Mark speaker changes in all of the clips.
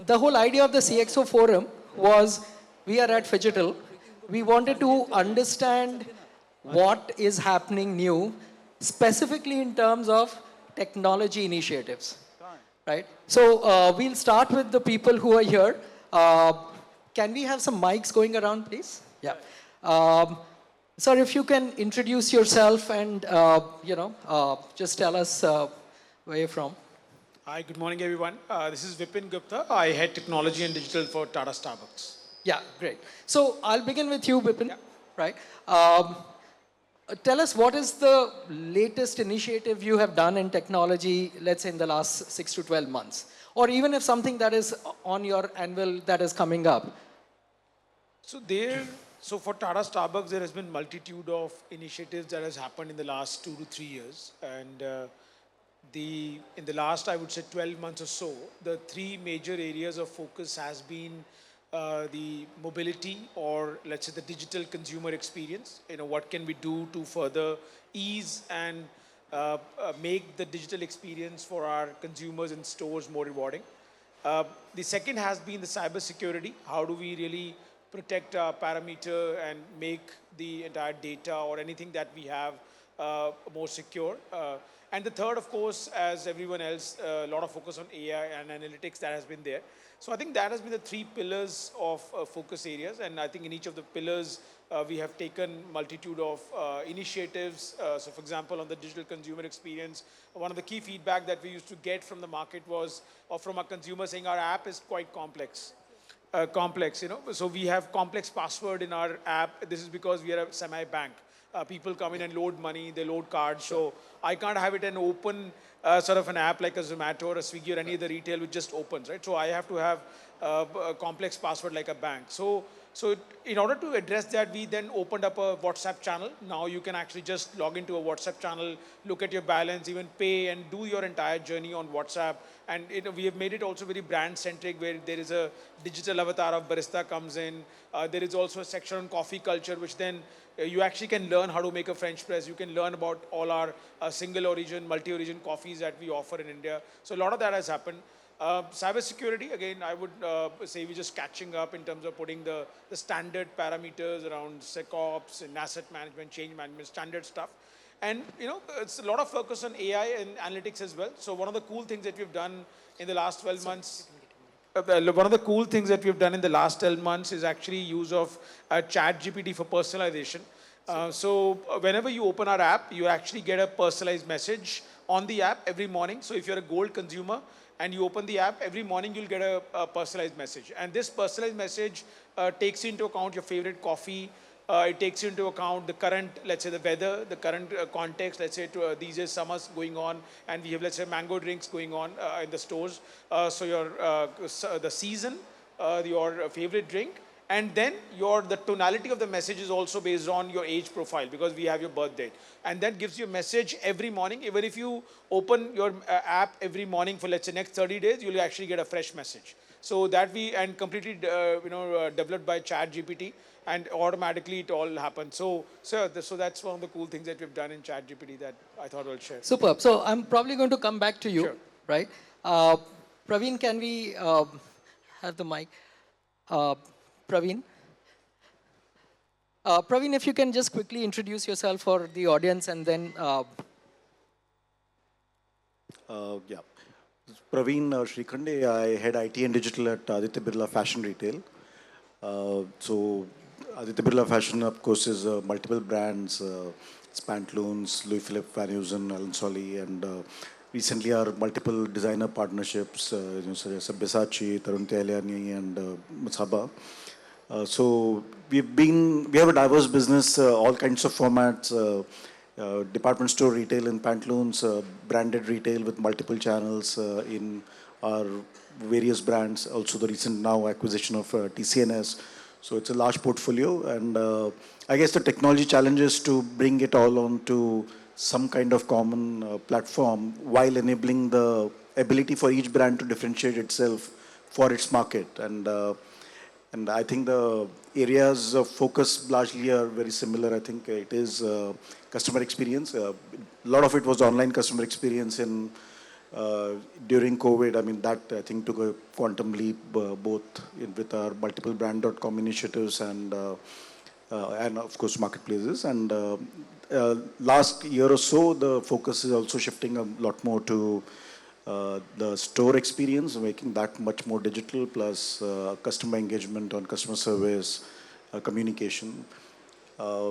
Speaker 1: The whole idea of the CXO forum was we are at Phygital. We wanted to understand what is happening new, specifically in terms of technology initiatives, right? So we'll start with the people who are here. Uh, can we have some mics going around, please? Yeah. Um, Sir, if you can introduce yourself and, just tell us where you're from.
Speaker 2: Hi, good morning, everyone. This is Vipin Gupta. I head technology and digital for Tata Starbucks.
Speaker 1: Yeah, great. So I'll begin with you, Vipin,
Speaker 2: Yeah.
Speaker 1: right? Tell us what is the latest initiative you have done in technology, let's say in the last 6 to 12 months, or even if something that is on your anvil that is coming up.
Speaker 2: So for Tata Starbucks, there has been multitude of initiatives that has happened in the last 2 to 3 years, and in the last, I would say, 12 months or so, the three major areas of focus has been the mobility, or let's say the digital consumer experience. What can we do to further ease and make the digital experience for our consumers in stores more rewarding. The second has been the cyber security. How do we really protect our parameter and make the entire data or anything that we have more secure? And the third, of course, as everyone else, a lot of focus on AI and analytics that has been there. So I think that has been the three pillars of focus areas. And I think in each of the pillars, we have taken multitude of initiatives. So for example, on the digital consumer experience, one of the key feedback that we used to get from the market was, or from our consumers, saying our app is quite complex. So we have complex password in our app. This is because we are a semi-bank. People come in and load money, they load cards. So I can't have it an open sort of an app like a Zomato or a Swiggy or any other retail which just opens, right? So I have to have a complex password like a bank. So in order to address that, we then opened up a WhatsApp channel. Now you can actually just log into a WhatsApp channel, look at your balance, even pay and do your entire journey on WhatsApp. And we have made it also very brand centric, where there is a digital avatar of barista comes in. There is also a section on coffee culture, which then you actually can learn how to make a French press. You can learn about all our single origin, multi-origin coffees that we offer in India. So a lot of that has happened. Cyber security, again, I would say we're just catching up in terms of putting the standard parameters around SecOps and asset management, change management, standard stuff. And it's a lot of focus on AI and analytics as well. So one of the cool things that we've done in the last 12 months, one of the cool things that we've done in the last 12 months is actually use of chat GPT for personalization. So whenever you open our app, you actually get a personalized message on the app every morning. So if you're a gold consumer and you open the app, every morning you'll get a personalized message. And this personalized message takes into account your favorite coffee. It takes into account the current, let's say the weather, the current context. Let's say these days summer's going on, and we have, let's say, mango drinks going on in the stores. So the season, your favorite drink, and then the tonality of the message is also based on your age profile, because we have your birth date, and that gives you a message every morning. Even if you open your app every morning for, let's say, next 30 days, you'll actually get a fresh message. So that completely developed by Chat GPT, and automatically it all happens. So that's one of the cool things that we've done in Chat GPT that I thought I'll share.
Speaker 1: Superb. So I'm probably going to come back to you,
Speaker 2: Sure.
Speaker 1: right? Praveen, can we have the mic? Praveen? Praveen, if you can just quickly introduce yourself for the audience, and then...
Speaker 3: Yeah. Praveen Srikhande, I head IT and digital at Aditya Birla Fashion Retail. So Aditya Birla Fashion, of course, is multiple brands. It's Pantaloons, Louis Philippe, Van Heusen, Alan Solly, and recently our multiple designer partnerships, such as Sabyasachi, Tarun Tehliani, and Musaba. So we have a diverse business, all kinds of formats, department store retail in Pantaloons, branded retail with multiple channels in our various brands. Also the recent now acquisition of TCNS. So it's a large portfolio, and I guess the technology challenge is to bring it all onto some kind of common platform while enabling the ability for each brand to differentiate itself for its market. And I think the areas of focus largely are very similar. I think it is customer experience. A lot of it was online customer experience in During COVID, I mean, that I think took a quantum leap, both with our multiple brand.com initiatives and of course marketplaces. And last year or so, the focus is also shifting a lot more to the store experience, making that much more digital, plus customer engagement on customer service, communication. Uh,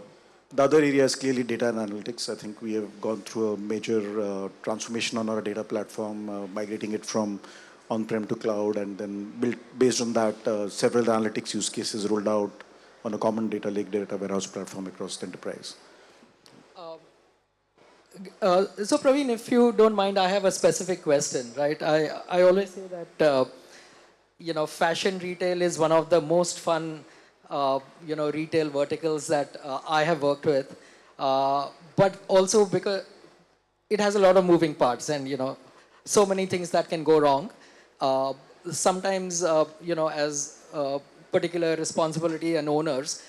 Speaker 3: the other area is clearly data and analytics. I think we have gone through a major transformation on our data platform, migrating it from on-prem to cloud, and then built based on that, several analytics use cases rolled out on a common data lake, data warehouse platform across the enterprise.
Speaker 1: So Praveen, if you don't mind, I have a specific question, right? I always say that, fashion retail is one of the most fun, retail verticals that I have worked with. But also because it has a lot of moving parts and, so many things that can go wrong. Sometimes, as particular responsibility and owners,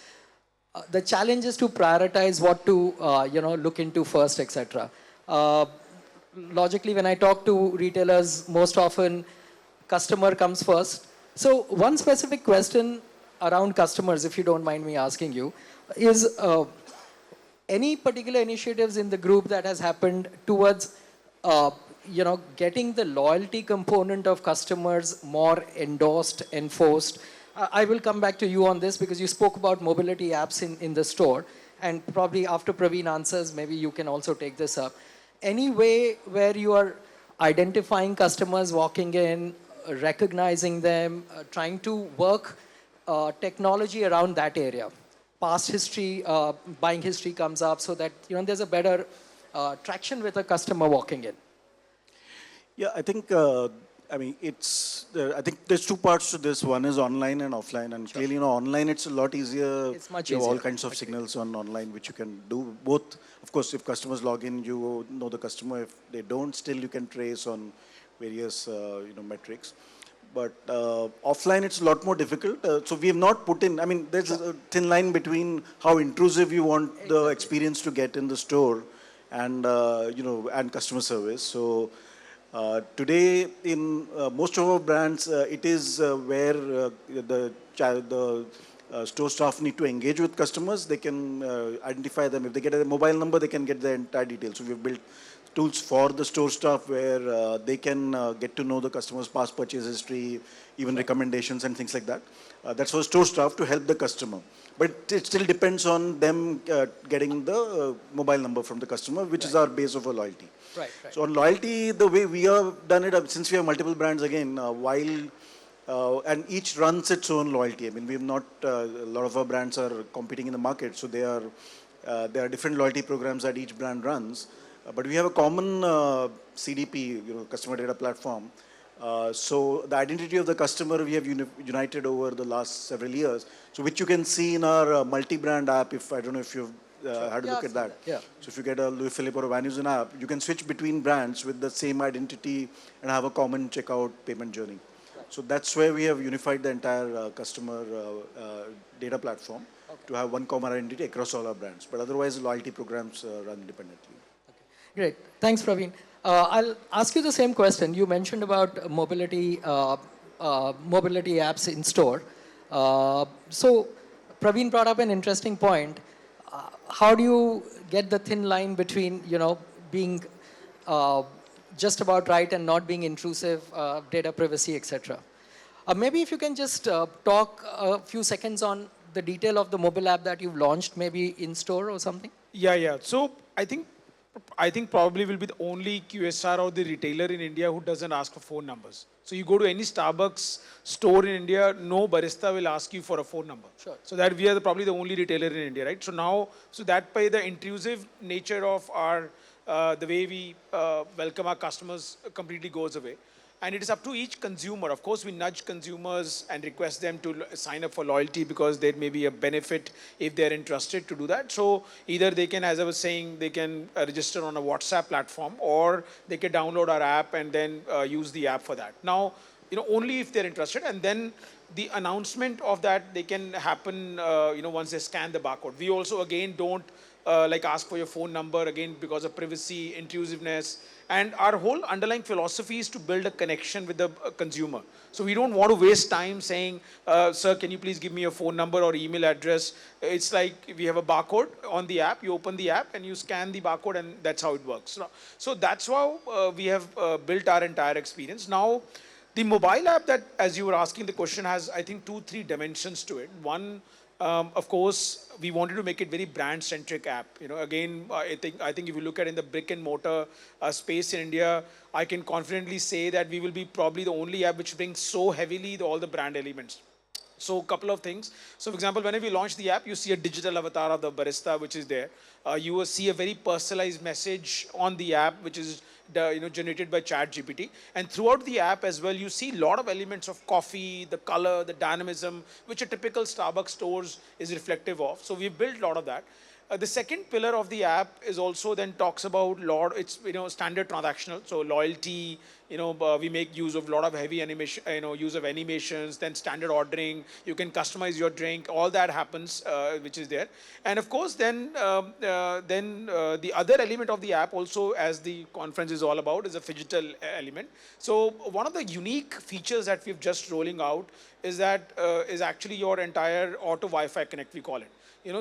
Speaker 1: the challenge is to prioritize what to look into first, etc. Logically, when I talk to retailers, most often customer comes first. So one specific question around customers, if you don't mind me asking you, is any particular initiatives in the group that has happened towards getting the loyalty component of customers more endorsed, enforced? I will come back to you on this because you spoke about mobility apps in the store, and probably after Praveen answers, maybe you can also take this up. Any way where you are identifying customers walking in, recognizing them, trying to work technology around that area? Past history, buying history comes up so that there's a better traction with a customer walking in.
Speaker 3: Yeah, I think, I think there's two parts to this. One is online and offline. And clearly, online, it's a lot easier.
Speaker 1: It's much
Speaker 3: You have all
Speaker 1: easier.
Speaker 3: kinds of signals on online, which you can do both. Of course, if customers log in, you know the customer. If they don't, still you can trace on various, metrics. But offline, it's a lot more difficult. So we have not put in, there's a thin line between how intrusive you want the experience to get in the store and, and customer service. So today, in most of our brands, it is where the store staff need to engage with customers. They can identify them. If they get a mobile number, they can get the entire details. So we've built tools for the store staff where they can get to know the customer's past purchase history, even recommendations and things like that. That's for store staff to help the customer. But it still depends on them getting the mobile number from the customer, which is our base of our loyalty.
Speaker 1: Right.
Speaker 3: So on loyalty, the way we have done it, since we have multiple brands again, and each runs its own loyalty. We have not, a lot of our brands are competing in the market, so there are different loyalty programs that each brand runs. But we have a common CDP, customer data platform. So the identity of the customer we have united over the last several years. So which you can see in our multi-brand app. I don't know if you've had a look at that.
Speaker 1: Yeah.
Speaker 3: So if you get a Louis Philippe or a Van Heusen app, you can switch between brands with the same identity and have a common checkout payment journey. So that's where we have unified the entire customer data platform to have one common identity across all our brands. But otherwise, loyalty programs run independently.
Speaker 1: Great. Thanks, Praveen. I'll ask you the same question. You mentioned about mobility apps in store. So Praveen brought up an interesting point. How do you get the thin line between, being just about right and not being intrusive, data privacy, etc.? Maybe if you can just talk a few seconds on the detail of the mobile app that you've launched, maybe in store or something.
Speaker 2: Yeah. So I think probably will be the only QSR or the retailer in India who doesn't ask for phone numbers. So you go to any Starbucks store in India, no barista will ask you for a phone number.
Speaker 1: Sure.
Speaker 2: So that we are probably the only retailer in India, right? So that by the intrusive nature of our, the way we welcome our customers completely goes away. And it is up to each consumer. Of course, we nudge consumers and request them to sign up for loyalty because there may be a benefit if they're interested to do that. So either they can, as I was saying, they can register on a WhatsApp platform, or they can download our app and then use the app for that. Now, only if they're interested. And then the announcement of that, they can happen, once they scan the barcode. We also, again, don't like ask for your phone number, again, because of privacy, intrusiveness. And our whole underlying philosophy is to build a connection with the consumer. So we don't want to waste time saying, sir, can you please give me your phone number or email address? It's like we have a barcode on the app, you open the app and you scan the barcode, and that's how it works. So that's how we have built our entire experience. Now, the mobile app, that, as you were asking the question, has, I think, 2, 3 dimensions to it. One, of course, we wanted to make it very brand-centric app. Again, I think if you look at in the brick and mortar space in India, I can confidently say that we will be probably the only app which brings so heavily all the brand elements. So a couple of things. So for example, whenever you launch the app, you see a digital avatar of the barista, which is there. You will see a very personalized message on the app, which is generated by ChatGPT. And throughout the app as well, you see a lot of elements of coffee, the color, the dynamism, which a typical Starbucks stores is reflective of. So we built a lot of that. The second pillar of the app is also then talks about it's standard transactional, so loyalty. We make use of a lot of heavy animation, use of animations, then standard ordering. You can customize your drink. All that happens, which is there. And of course, then the other element of the app also, as the conference is all about, is a phygital element. So one of the unique features that we've just rolling out is that is actually your entire auto Wi-Fi connect, we call it.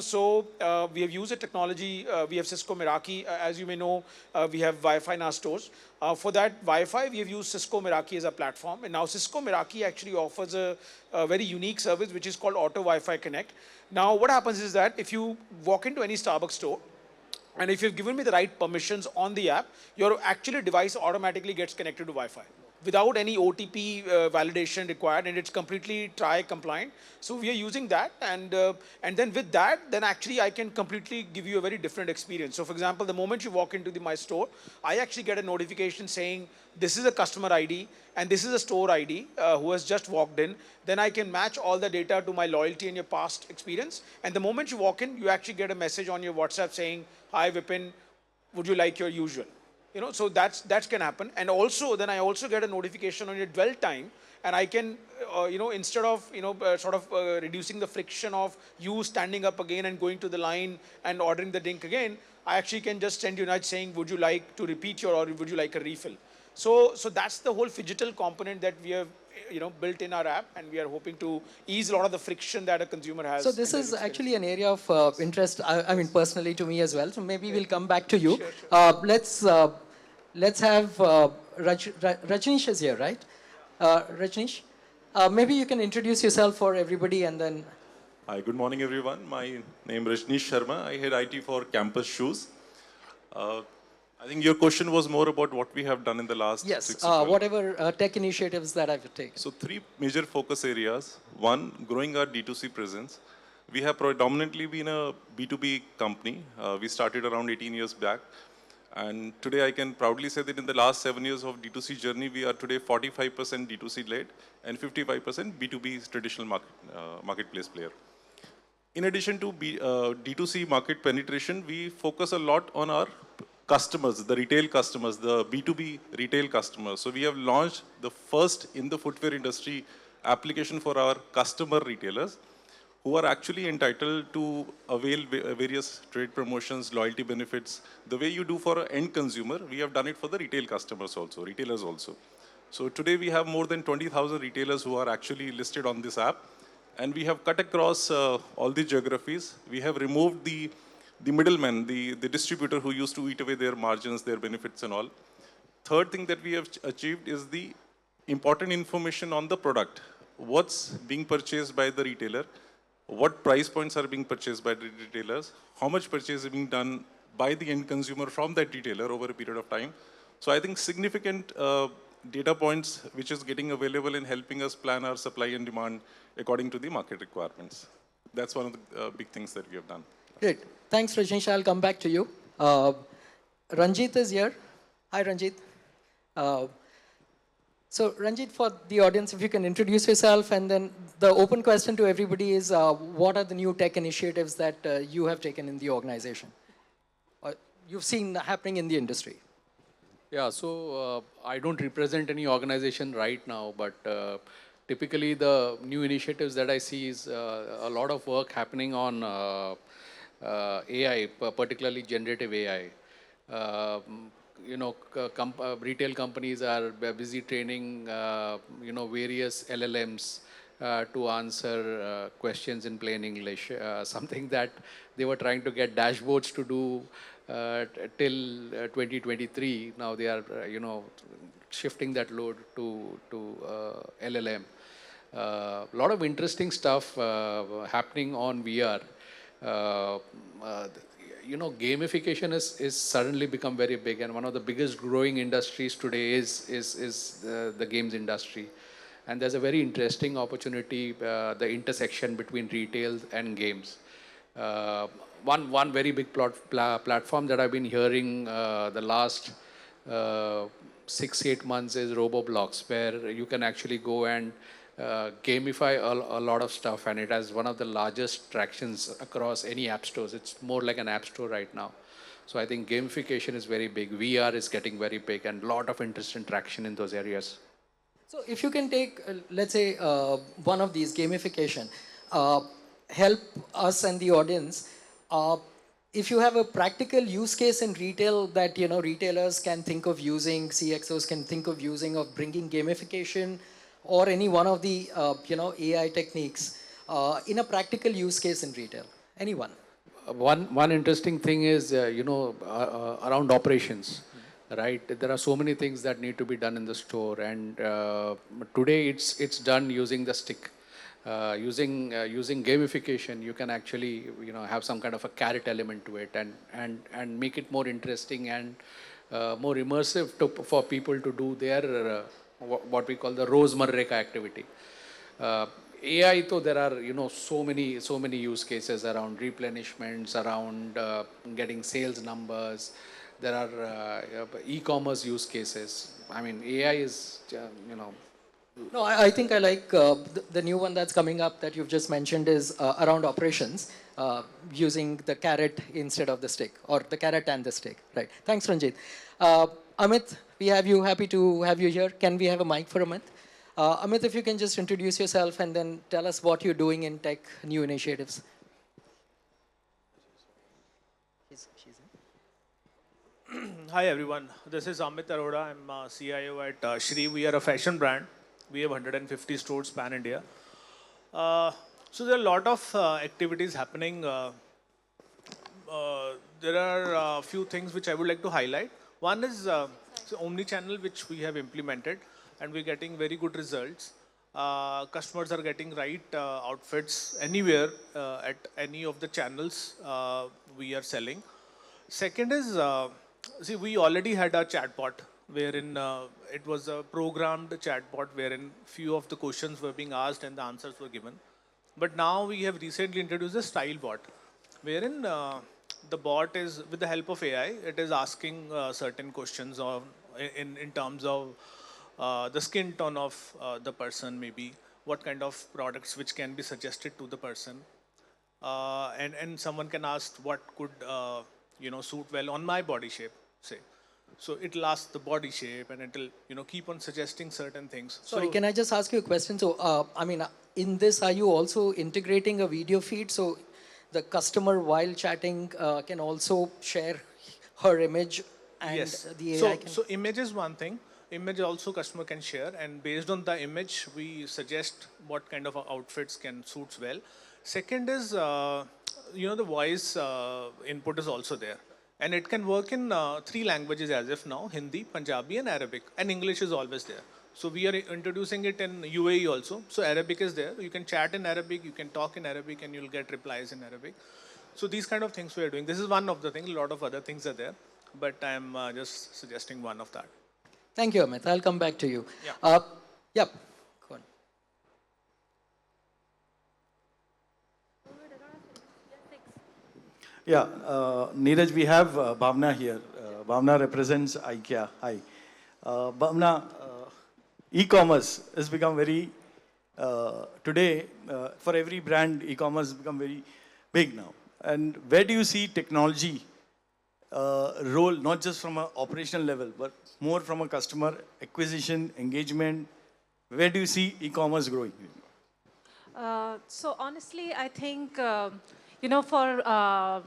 Speaker 2: So we have used a technology. We have Cisco Meraki. As you may know, we have Wi-Fi in our stores. For that Wi-Fi, we have used Cisco Meraki as a platform. And now Cisco Meraki actually offers a very unique service, which is called Auto Wi-Fi Connect. Now, what happens is that if you walk into any Starbucks store, and if you've given me the right permissions on the app, your actual device automatically gets connected to Wi-Fi without any OTP validation required, and it's completely TRAI compliant. So we are using that, and then with that, then actually I can completely give you a very different experience. So for example, the moment you walk into my store, I actually get a notification saying, this is a customer ID, and this is a store ID who has just walked in. Then I can match all the data to my loyalty and your past experience. And the moment you walk in, you actually get a message on your WhatsApp saying, hi Vipin, would you like your usual? So that can happen. And also, then I also get a notification on your dwell time, and I can, instead of, reducing the friction of you standing up again and going to the line and ordering the drink again, I actually can just send you a nudge saying, would you like to repeat your order, would you like a refill? So that's the whole phygital component that we have, built in our app, and we are hoping to ease a lot of the friction that a consumer has.
Speaker 1: So this is actually an area of interest, I mean, personally to me as well. So maybe we'll come back to you. Sure. Let's have Rajnish is here, right? Rajnish, maybe you can introduce yourself for everybody, and then.
Speaker 4: Hi, good morning, everyone. My name is Rajnish Sharma. I head IT for Campus Shoes. I think your question was more about what we have done in the last 6 months.
Speaker 1: Whatever tech initiatives that I've taken.
Speaker 4: So 3 major focus areas. One, growing our D2C presence. We have predominantly been a B2B company. We started around 18 years back. And today I can proudly say that in the last 7 years of D2C journey, we are today 45% D2C led and 55% B2B traditional marketplace player. In addition to D2C market penetration, we focus a lot on our customers, the retail customers, the B2B retail customers. So we have launched the first in the footwear industry application for our customer retailers who are actually entitled to avail various trade promotions, loyalty benefits. The way you do for an end consumer, we have done it for the retail customers also, retailers also. So today we have more than 20,000 retailers who are actually listed on this app. And we have cut across all the geographies. We have removed the middleman, the distributor who used to eat away their margins, their benefits and all. Third thing that we have achieved is the important information on the product. What's being purchased by the retailer, what price points are being purchased by the retailers, how much purchase is being done by the end consumer from that retailer over a period of time. So I think significant data points which is getting available and helping us plan our supply and demand according to the market requirements. That's one of the big things that we have done.
Speaker 1: Great. Thanks, Rajnish. I'll come back to you. Ranjit is here. Hi, Ranjit. So, Ranjit, for the audience, if you can introduce yourself, and then the open question to everybody is, what are the new tech initiatives that you have taken in the organization? You've seen happening in the industry.
Speaker 5: Yeah, so I don't represent any organization right now, but typically the new initiatives that I see is a lot of work happening on AI, particularly generative AI. You know, retail companies are busy training, various LLMs to answer questions in plain English. Something that they were trying to get dashboards to do till 2023. Now they are, shifting that load to LLM. A lot of interesting stuff happening on VR. Uh, uh, Gamification is suddenly become very big, and one of the biggest growing industries today is the games industry. And there's a very interesting opportunity, the intersection between retail and games. Uh, one very big platform that I've been hearing the last 6-8 months is Roboblocks, where you can actually go and gamify a lot of stuff, and it has one of the largest tractions across any app stores. It's more like an app store right now. So I think gamification is very big. VR is getting very big, and a lot of interest and traction in those areas.
Speaker 1: So if you can take, let's say, one of these, gamification, uh, help us and the audience. If you have a practical use case in retail that retailers can think of using, CXOs can think of using, of bringing gamification or any one of the AI techniques in a practical use case in retail, anyone.
Speaker 5: One interesting thing is, around operations, right? There are so many things that need to be done in the store, and today it's done using the stick. Using gamification, you can actually have some kind of a carrot element to it, and make it more interesting and more immersive for people to do their what we call the Rosemarre activity. AI, though, there are so many use cases around replenishments, around getting sales numbers. There are e-commerce use cases. I mean, AI is
Speaker 1: No, I think I like the new one that's coming up that you've just mentioned is around operations, using the carrot instead of the stick, or the carrot and the stick. Right. Thanks, Ranjit. Amit, we have you. Happy to have you here. Can we have a mic for Amit? Amit, if you can just introduce yourself and then tell us what you're doing in tech new initiatives.
Speaker 6: Hi everyone, this is Amit Arora. I'm CIO at Shri. We are a fashion brand. We have 150 stores pan India. So there are a lot of activities happening. There are a few things which I would like to highlight. One is omni-channel, which we have implemented, and we're getting very good results. Customers are getting right outfits anywhere at any of the channels we are selling. Second is, see, we already had a chatbot wherein it was a programmed chatbot wherein few of the questions were being asked and the answers were given. But now we have recently introduced a style bot wherein the bot is, with the help of AI, it is asking certain questions in terms of the skin tone of the person, maybe what kind of products which can be suggested to the person. And someone can ask what could suit well on my body shape, say. So it'll ask the body shape, and it'll keep on suggesting certain things.
Speaker 1: Sorry,
Speaker 6: so,
Speaker 1: can I just ask you a question? So, in this, are you also integrating a video feed so the customer while chatting can also share her image and
Speaker 6: yes.
Speaker 1: the AI
Speaker 6: So,
Speaker 1: can?
Speaker 6: so image is one thing. Image also customer can share, and based on the image, we suggest what kind of outfits can suits well. Second is, the voice input is also there. And it can work in 3 languages as of now: Hindi, Punjabi, and Arabic. And English is always there. So we are introducing it in UAE also. So Arabic is there. You can chat in Arabic, you can talk in Arabic, and you'll get replies in Arabic. So these kind of things we are doing. This is one of the things. A lot of other things are there, but I'm just suggesting one of that.
Speaker 1: Thank you, Amit. I'll come back to you.
Speaker 6: Yeah.
Speaker 1: Yep. Go on.
Speaker 7: Yeah, Niraj, we have Bhavna here. Bhavna represents IKEA. Hi. Bhavna, e-commerce has become very, today, for every brand, e-commerce has become very big now. And where do you see technology role, not just from an operational level, but more from a customer acquisition, engagement, Where do you see e-commerce growing?
Speaker 8: So honestly, I think, for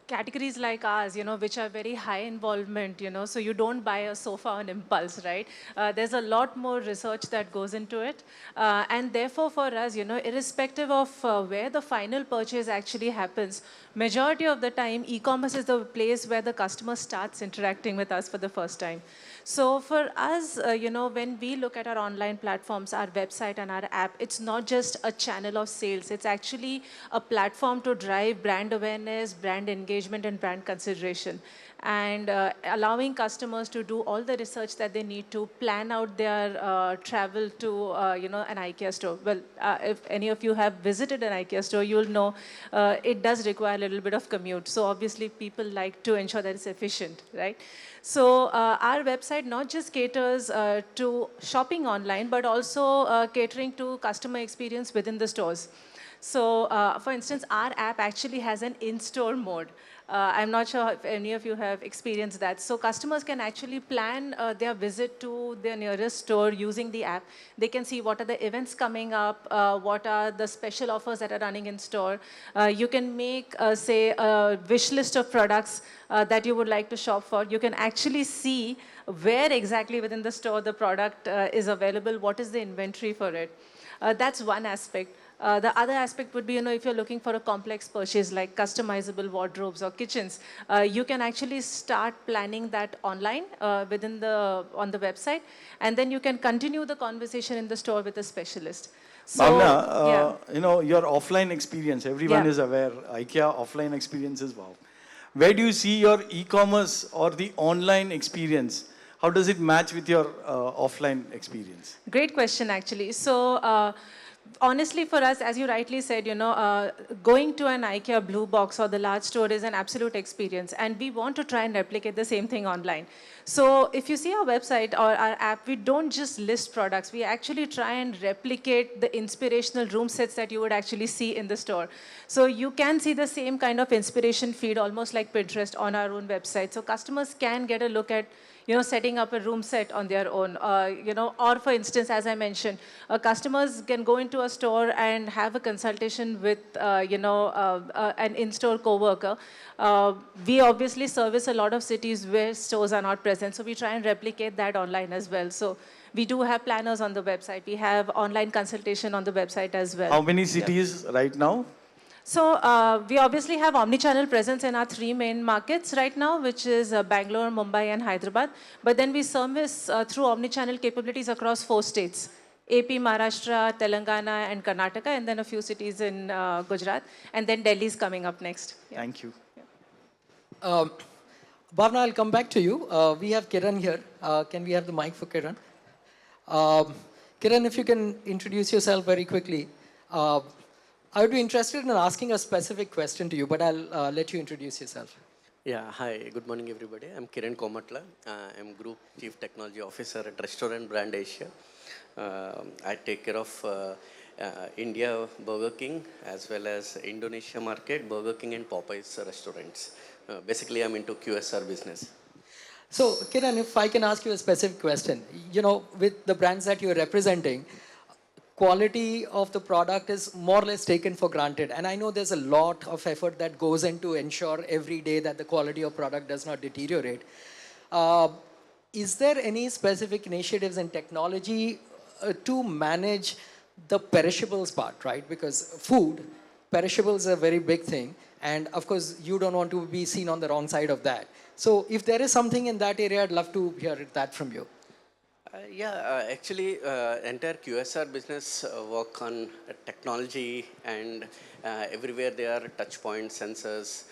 Speaker 8: categories like ours, which are very high involvement, so you don't buy a sofa on impulse, right? There's a lot more research that goes into it. And therefore for us, irrespective of where the final purchase actually happens, majority of the time, e-commerce is the place where the customer starts interacting with us for the first time. So for us, when we look at our online platforms, our website and our app, it's not just a channel of sales. It's actually a platform to drive brand awareness, brand engagement, and brand consideration. And allowing customers to do all the research that they need to plan out their travel to, an IKEA store. Well, if any of you have visited an IKEA store, you'll know it does require a little bit of commute. So obviously, people like to ensure that it's efficient, right? So our website not just caters to shopping online, but also catering to customer experience within the stores. So for instance, our app actually has an in-store mode. I'm not sure if any of you have experienced that. So customers can actually plan their visit to their nearest store using the app. They can see what are the events coming up, what are the special offers that are running in store. You can make, say, a wish list of products that you would like to shop for. You can actually see where exactly within the store the product is available, what is the inventory for it. That's one aspect. The other aspect would be, if you're looking for a complex purchase like customizable wardrobes or kitchens, you can actually start planning that online on the website, and then you can continue the conversation in the store with a specialist. So,
Speaker 7: Bhavna, your offline experience, everyone is aware, IKEA offline experience is wow. Where do you see your e-commerce or the online experience? How does it match with your offline experience?
Speaker 8: Great question, actually. So, honestly, for us, as you rightly said, going to an IKEA blue box or the large store is an absolute experience, and we want to try and replicate the same thing online. So if you see our website or our app, we don't just list products. We actually try and replicate the inspirational room sets that you would actually see in the store. So you can see the same kind of inspiration feed, almost like Pinterest, on our own website. So customers can get a look at setting up a room set on their own, or for instance, as I mentioned, customers can go into a store and have a consultation with, an in-store co-worker. We obviously service a lot of cities where stores are not present, so we try and replicate that online as well. So we do have planners on the website. We have online consultation on the website as well.
Speaker 7: How many cities right now?
Speaker 8: So we obviously have omni-channel presence in our three main markets right now, which is Bangalore, Mumbai, and Hyderabad. But then we service through omni-channel capabilities across 4 states: AP, Maharashtra, Telangana, and Karnataka, and then a few cities in Gujarat. And then Delhi is coming up next.
Speaker 7: Yeah. Thank you.
Speaker 1: Bhavna, I'll come back to you. We have Kiran here. Can we have the mic for Kiran? Kiran, if you can introduce yourself very quickly. I would be interested in asking a specific question to you, but I'll let you introduce yourself.
Speaker 9: Yeah, hi, good morning everybody. I'm Kiran Komatla. I'm Group Chief Technology Officer at Restaurant Brand Asia. I take care of India Burger King as well as Indonesia market, Burger King and Popeyes restaurants. Basically, I'm into QSR business.
Speaker 1: So, Kiran, if I can ask you a specific question, with the brands that you're representing, quality of the product is more or less taken for granted. And I know there's a lot of effort that goes into ensure every day that the quality of product does not deteriorate. Is there any specific initiatives in technology to manage the perishables part, right? Because food, perishables are a very big thing. And of course, you don't want to be seen on the wrong side of that. So if there is something in that area, I'd love to hear that from you.
Speaker 9: Actually, entire QSR business work on technology, and everywhere there are touch point sensors,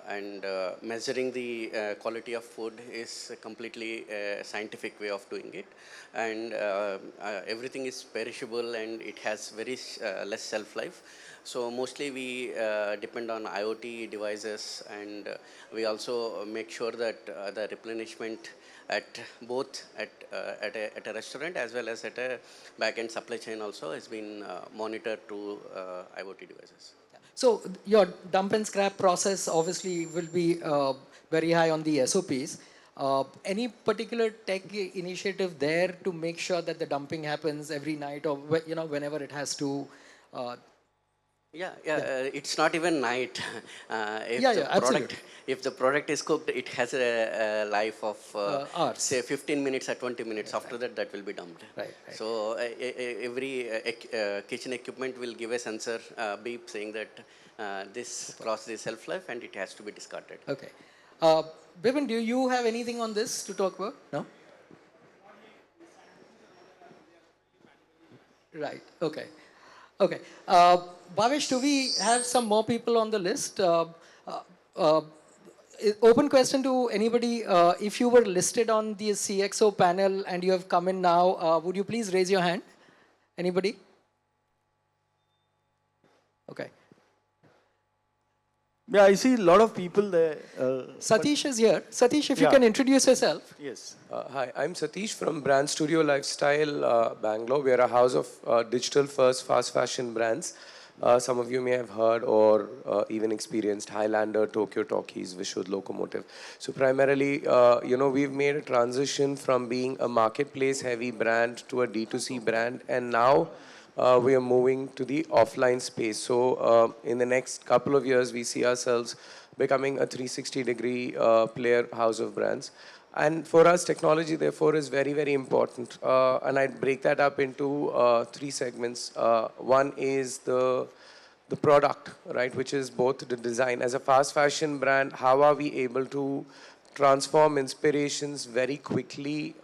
Speaker 9: and measuring the quality of food is completely a scientific way of doing it. And everything is perishable and it has very less shelf life. So mostly we depend on IoT devices, and we also make sure that the replenishment at both at a restaurant as well as at a back-end supply chain also has been monitored through IoT devices.
Speaker 1: So your dump and scrap process obviously will be very high on the SOPs. Any particular tech initiative there to make sure that the dumping happens every night or whenever it has to? Uh,
Speaker 9: It's not even night. If
Speaker 1: yeah,
Speaker 9: the
Speaker 1: yeah,
Speaker 9: product,
Speaker 1: absolutely.
Speaker 9: if the product is cooked, it has a life of
Speaker 1: Hours.
Speaker 9: say 15 minutes or 20 minutes. After that, that will be dumped.
Speaker 1: Right, right.
Speaker 9: So every kitchen equipment will give a sensor beep saying that this crossed the shelf life and it has to be discarded.
Speaker 1: Okay. Bipin, do you have anything on this to talk about? No? Right. Okay. Okay. Bhavesh, do we have some more people on the list? Uh, uh, Open question to anybody. If you were listed on the CXO panel and you have come in now, would you please raise your hand? Anybody? Okay.
Speaker 7: Yeah, I see a lot of people there.
Speaker 1: Satish is here. Satish, if you can introduce yourself.
Speaker 7: Yes.
Speaker 10: Hi, I'm Satish from Brand Studio Lifestyle, Bangalore. We are a house of digital first fast fashion brands. Some of you may have heard or even experienced Highlander, Tokyo Talkies, Vishud Locomotive. So primarily, we've made a transition from being a marketplace heavy brand to a D2C brand. And now we are moving to the offline space. So in the next couple of years, we see ourselves becoming a 360-degree player house of brands. And for us, technology, therefore, is very, very important. And I'd break that up into three segments. One is the product, right, which is both the design. As a fast fashion brand, how are we able to transform inspirations very quickly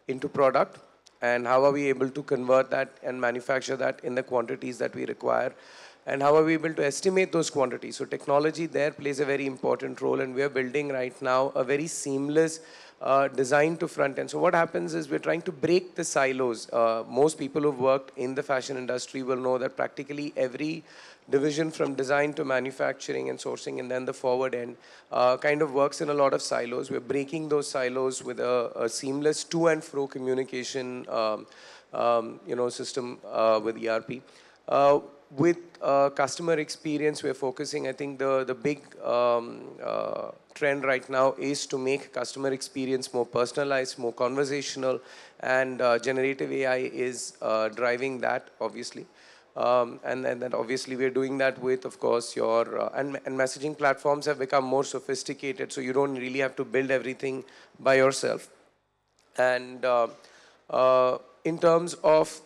Speaker 10: into product? And how are we able to convert that and manufacture that in the quantities that we require? And how are we able to estimate those quantities? So technology there plays a very important role, and we are building right now a very seamless design to front end. So what happens is we're trying to break the silos. Most people who've worked in the fashion industry will know that practically every division from design to manufacturing and sourcing and then the forward end kind of works in a lot of silos. We're breaking those silos with a seamless to and fro communication system with ERP. With customer experience, we're focusing, I think the big trend right now is to make customer experience more personalized, more conversational, and generative AI is driving that, obviously. And then obviously we're doing that with, of course, your, and messaging platforms have become more sophisticated, so you don't really have to build everything by yourself. And in terms of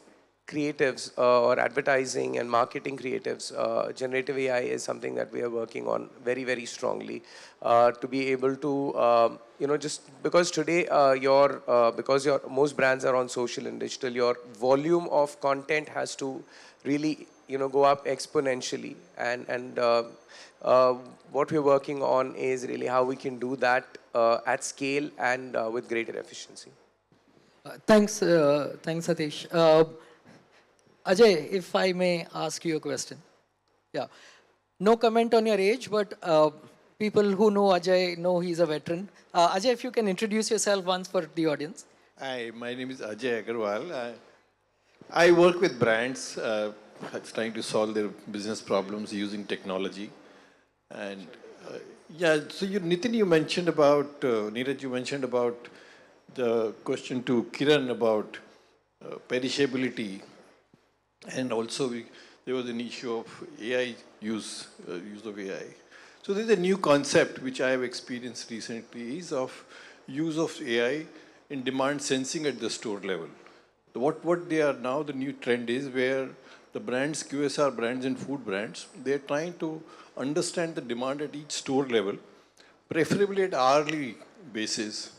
Speaker 10: creatives or advertising and marketing creatives, generative AI is something that we are working on very, very strongly to be able to, just because today because most brands are on social and digital, your volume of content has to really, go up exponentially. And what we're working on is really how we can do that at scale and with greater efficiency.
Speaker 1: Thanks, Satish. Ajay, if I may ask you a question. Yeah. No comment on your age, but people who know Ajay know he's a veteran. Ajay, if you can introduce yourself once for the audience.
Speaker 11: Hi, my name is Ajay Agarwal. I work with brands trying to solve their business problems using technology. And so Nitin, you mentioned about, Niraj, you mentioned about the question to Kiran about perishability. And also there was an issue of AI use of AI. So there's a new concept which I have experienced recently is of use of AI in demand sensing at the store level. What they are now, the new trend is where the brands, QSR brands and food brands, they're trying to understand the demand at each store level, preferably at hourly basis,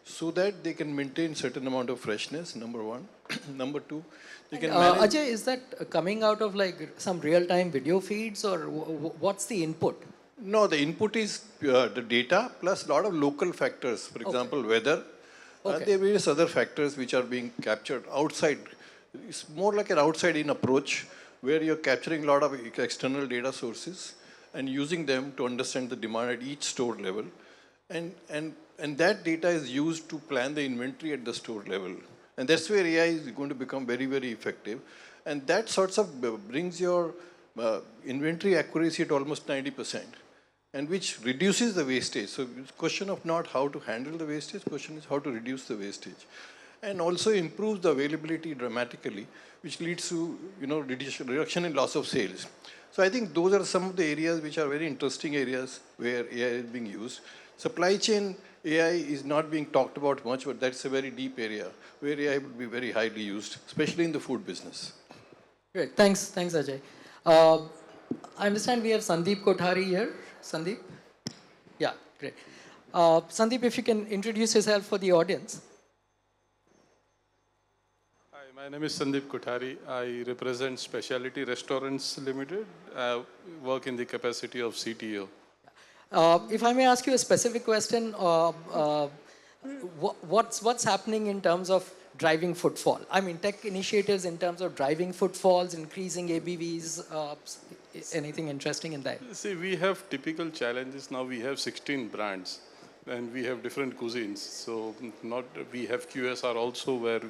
Speaker 11: so that they can maintain certain amount of freshness, number one. Number two, they can manage.
Speaker 1: Ajay, is that coming out of like some real-time video feeds or what's the input?
Speaker 11: No, the input is the data plus a lot of local factors. For example, weather. There are various other factors which are being captured outside. It's more like an outside-in approach where you're capturing a lot of external data sources and using them to understand the demand at each store level. And that data is used to plan the inventory at the store level. And that's where AI is going to become very, very effective. And that sorts of brings your inventory accuracy at almost 90%. and which reduces the wastage. So it's question of not how to handle the wastage, question is how to reduce the wastage. And also improves the availability dramatically, which leads to reduction in loss of sales. So I think those are some of the areas which are very interesting areas where AI is being used. Supply chain AI is not being talked about much, but that's a very deep area where AI would be very highly used, especially in the food business.
Speaker 1: Great, thanks Ajay. I understand we have Sandeep Kothari here. Sandeep? Yeah, great. Sandeep, if you can introduce yourself for the audience.
Speaker 12: Hi, my name is Sandeep Kothari. I represent Specialty Restaurants Limited. I work in the capacity of CTO.
Speaker 1: If I may ask you a specific question, what's happening in terms of driving footfall? I mean, tech initiatives in terms of driving footfalls, increasing ABVs, anything interesting in that?
Speaker 12: See, we have typical challenges now. We have 16 brands and we have different cuisines. So we have QSR also where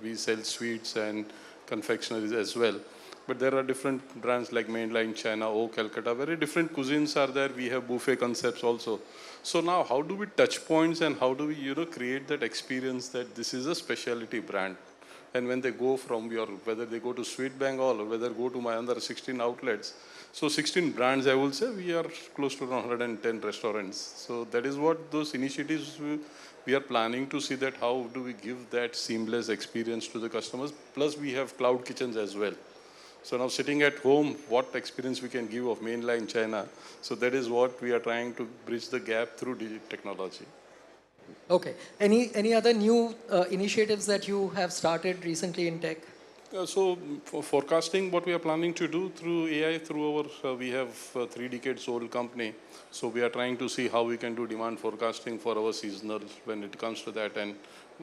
Speaker 12: we sell sweets and confectionaries as well. But there are different brands like Mainline China, O Calcutta, very different cuisines are there. We have buffet concepts also. So now how do we touch points and how do we create that experience that this is a specialty brand? And when they go from whether they go to Sweet Bengal or whether go to my other 16 outlets. So 16 brands, I will say, we are close to 110 restaurants. So that is what those initiatives we are planning to see, that how do we give that seamless experience to the customers. Plus we have cloud kitchens as well. So now sitting at home, what experience we can give of Mainline China. So that is what we are trying to bridge the gap through digital technology.
Speaker 1: Okay. Any other new initiatives that you have started recently in tech?
Speaker 12: So for forecasting, what we are planning to do through AI, through our, we have a 3 decades old company. So we are trying to see how we can do demand forecasting for our seasonal when it comes to that.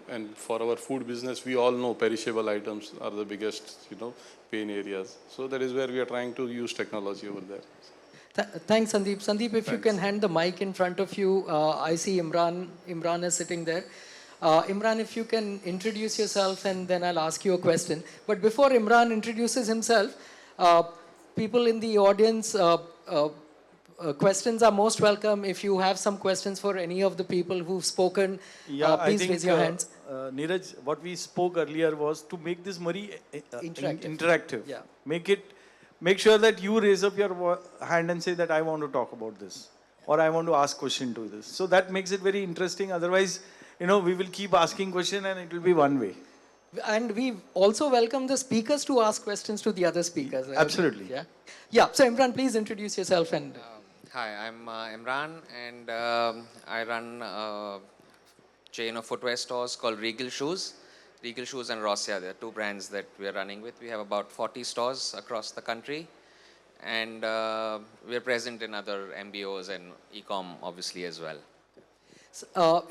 Speaker 12: And for our food business, we all know perishable items are the biggest, pain areas. So that is where we are trying to use technology over there.
Speaker 1: Thanks, Sandeep. Sandeep, if you can hand the mic in front of you. I see Imran. Imran is sitting there. Imran, if you can introduce yourself and then I'll ask you a question. But before Imran introduces himself, people in the audience, questions are most welcome. If you have some questions for any of the people who've spoken, please raise your hands.
Speaker 7: Niraj, what we spoke earlier was to make this very interactive.
Speaker 1: Yeah.
Speaker 7: Make sure that you raise up your hand and say that I want to talk about this or I want to ask question to this. So that makes it very interesting. Otherwise, we will keep asking question and it will be one way.
Speaker 1: And we also welcome the speakers to ask questions to the other speakers.
Speaker 7: Absolutely.
Speaker 1: Yeah. Yeah. So Imran, please introduce yourself and.
Speaker 13: Hi, I'm Imran and I run a chain of footwear stores called Regal Shoes. Regal Shoes and Rossia, there are 2 brands that we are running with. We have about 40 stores across the country and we are present in other MBOs and e-com obviously as well.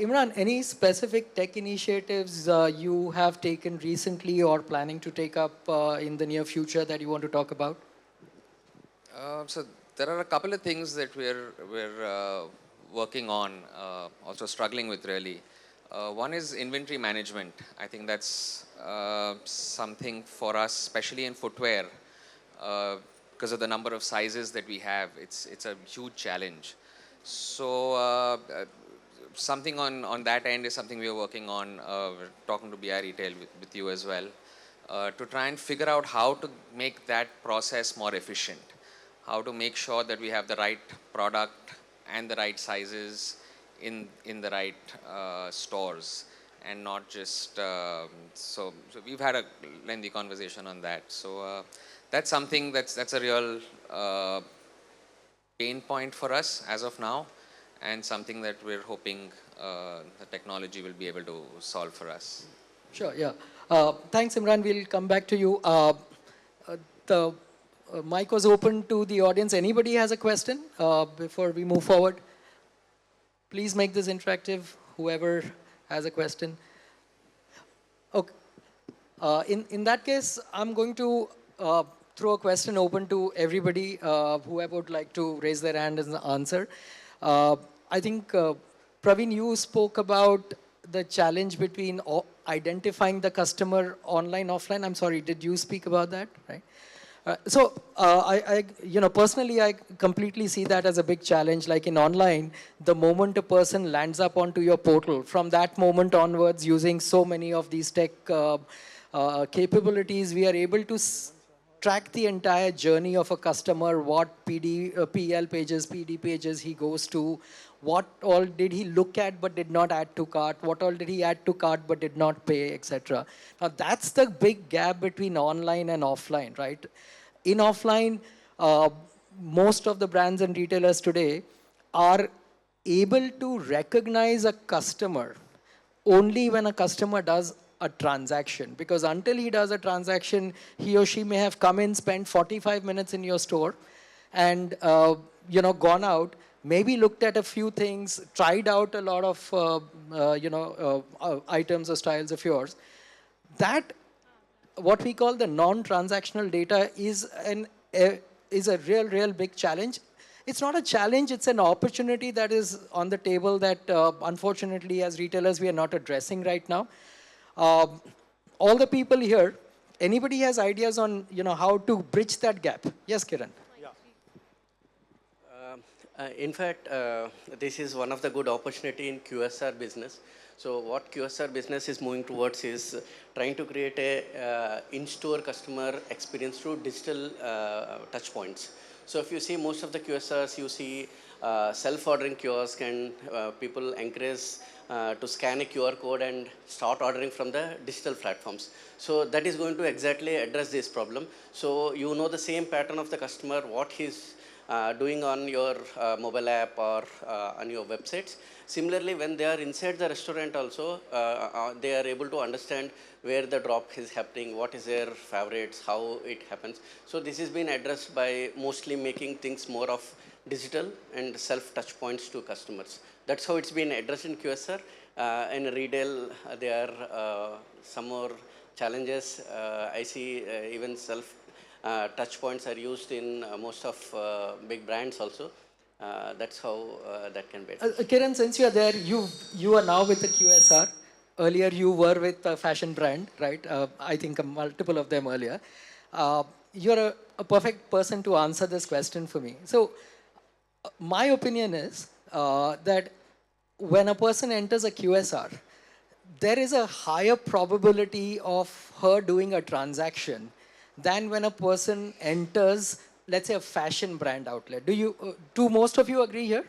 Speaker 1: Imran, any specific tech initiatives you have taken recently or planning to take up in the near future that you want to talk about?
Speaker 13: So there are a couple of things that we're working on, also struggling with really. One is inventory management. I think that's something for us, especially in footwear, because of the number of sizes that we have. It's a huge challenge. So something on that end is something we are working on. We're talking to BI Retail with you as well, to try and figure out how to make that process more efficient. How to make sure that we have the right product and the right sizes in the right stores and not just, so we've had a lengthy conversation on that. So that's something that's a real pain point for us as of now and something that we're hoping the technology will be able to solve for us.
Speaker 1: Sure, yeah. Thanks, Imran. We'll come back to you. The mic was open to the audience. Anybody has a question before we move forward? Please make this interactive, whoever has a question. Okay. In that case, I'm going to throw a question open to everybody, whoever would like to raise their hand and answer. I think, Praveen, you spoke about the challenge between identifying the customer online, offline. I'm sorry, did you speak about that? Right. Personally, I completely see that as a big challenge. Like in online, the moment a person lands up onto your portal, from that moment onwards, using so many of these tech capabilities, we are able to track the entire journey of a customer, what PL pages, PD pages he goes to, what all did he look at but did not add to cart, what all did he add to cart but did not pay, etc. Now that's the big gap between online and offline, right? In offline, most of the brands and retailers today are able to recognize a customer only when a customer does a transaction. Because until he does a transaction, he or she may have come in, spent 45 minutes in your store, and gone out, maybe looked at a few things, tried out a lot of items or styles of yours. That, what we call the non-transactional data, is a real big challenge. It's not a challenge, it's an opportunity that is on the table that unfortunately as retailers we are not addressing right now. All the people here, anybody has ideas on how to bridge that gap? Yes, Kiran.
Speaker 9: In fact, this is one of the good opportunity in QSR business. So what QSR business is moving towards is trying to create a in-store customer experience through digital touch points. So if you see most of the QSRs, you see self-ordering kiosk, and people encourage to scan a QR code and start ordering from the digital platforms. So that is going to exactly address this problem. So you know the same pattern of the customer, what he's doing on your mobile app or on your websites. Similarly, when they are inside the restaurant also, they are able to understand where the drop is happening, what is their favorites, how it happens. So this has been addressed by mostly making things more of digital and self-touch points to customers. That's how it's been addressed in QSR. In retail, there are some more challenges. I see even touch points are used in most of big brands also. That's how that can be.
Speaker 1: Kiran, since you are there, you are now with the QSR. Earlier you were with a fashion brand, right? I think multiple of them earlier. You're a perfect person to answer this question for me. So my opinion is that when a person enters a QSR, there is a higher probability of her doing a transaction than when a person enters, let's say, a fashion brand outlet. Do most of you agree here?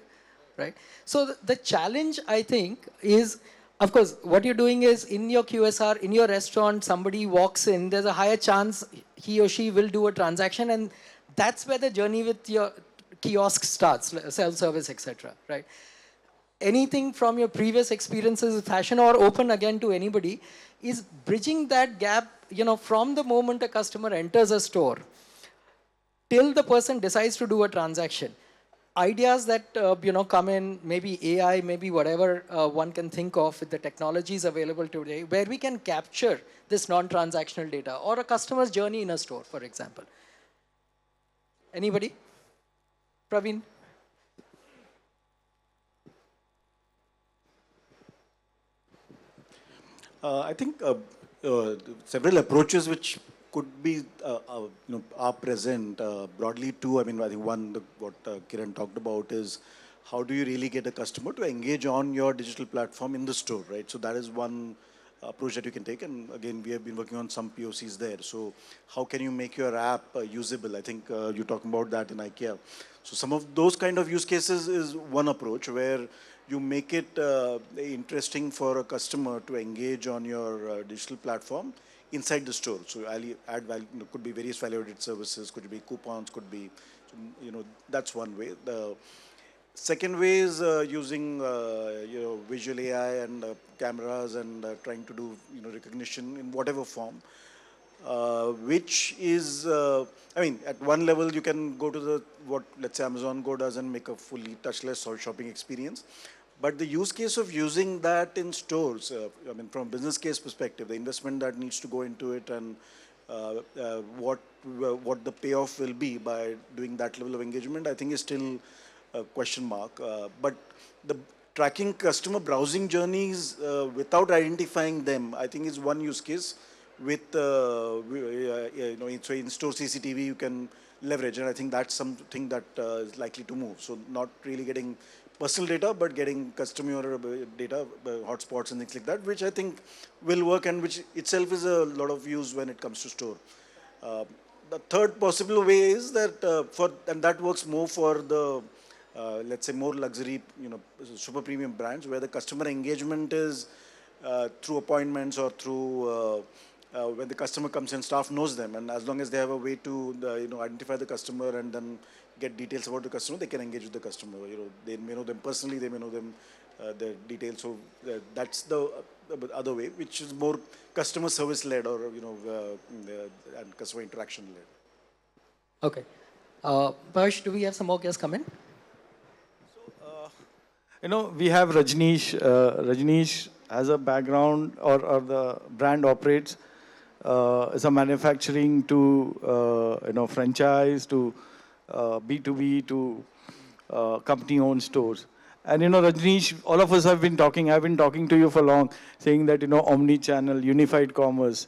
Speaker 1: Right? So the challenge, I think, is, of course, what you're doing is in your QSR, in your restaurant, somebody walks in, there's a higher chance he or she will do a transaction, and that's where the journey with your kiosk starts, self-service, etc. Right? Anything from your previous experiences with fashion, or open again to anybody, is bridging that gap, from the moment a customer enters a store till the person decides to do a transaction. Ideas that, come in, maybe AI, maybe whatever one can think of with the technologies available today, where we can capture this non-transactional data, or a customer's journey in a store, for example. Anybody? Praveen?
Speaker 3: I think several approaches which could be, are present broadly too. I mean, I think one, what Kiran talked about is how do you really get a customer to engage on your digital platform in the store, right? So that is one approach that you can take. And again, we have been working on some POCs there. So how can you make your app usable? I think you're talking about that in IKEA. So some of those kind of use cases is one approach where you make it interesting for a customer to engage on your digital platform inside the store. So I'll add value, could be various value-added services, could be coupons, could be, that's one way. The second way is using, visual AI and cameras and trying to do, recognition in whatever form. Which is, I mean, at one level you can go to what let's say Amazon Go does and make a fully touchless or shopping experience. But the use case of using that in stores, I mean, from a business case perspective, the investment that needs to go into it and what the payoff will be by doing that level of engagement, I think is still a question mark. But the tracking customer browsing journeys without identifying them, I think is one use case with, so in-store CCTV you can leverage, and I think that's something that is likely to move. So not really getting personal data, but getting customer data, hotspots and things like that, which I think will work, and which itself is a lot of use when it comes to store. The third possible way is that and that works more for the let's say more luxury, super premium brands, where the customer engagement is through appointments or through when the customer comes in, staff knows them, and as long as they have a way to identify the customer and then get details about the customer, they can engage with the customer. They may know them personally, they may know them their details. So that's the other way, which is more customer service led, or and customer interaction led.
Speaker 1: Okay. Bhavesh, do we have some more guests come in?
Speaker 7: We have Rajneesh. Rajneesh has a background, or the brand operates as a manufacturing to franchise to B2B to company-owned stores. And Rajneesh, all of us have been talking. I've been talking to you for long, saying that omni-channel, unified commerce.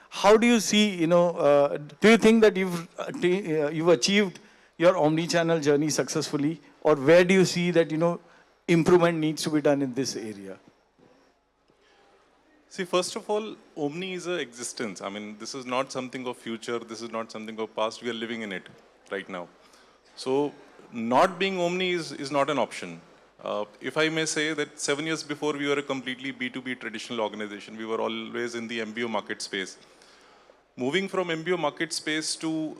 Speaker 7: How do you see? Do you think that you've achieved your omni-channel journey successfully, or where do you see that improvement needs to be done in this area?
Speaker 4: See, first of all, Omni is an existence. I mean, this is not something of future. This is not something of past. We are living in it right now. So not being Omni is not an option. If I may say that 7 years before, we were a completely B2B traditional organization. We were always in the MBO market space. Moving from MBO market space to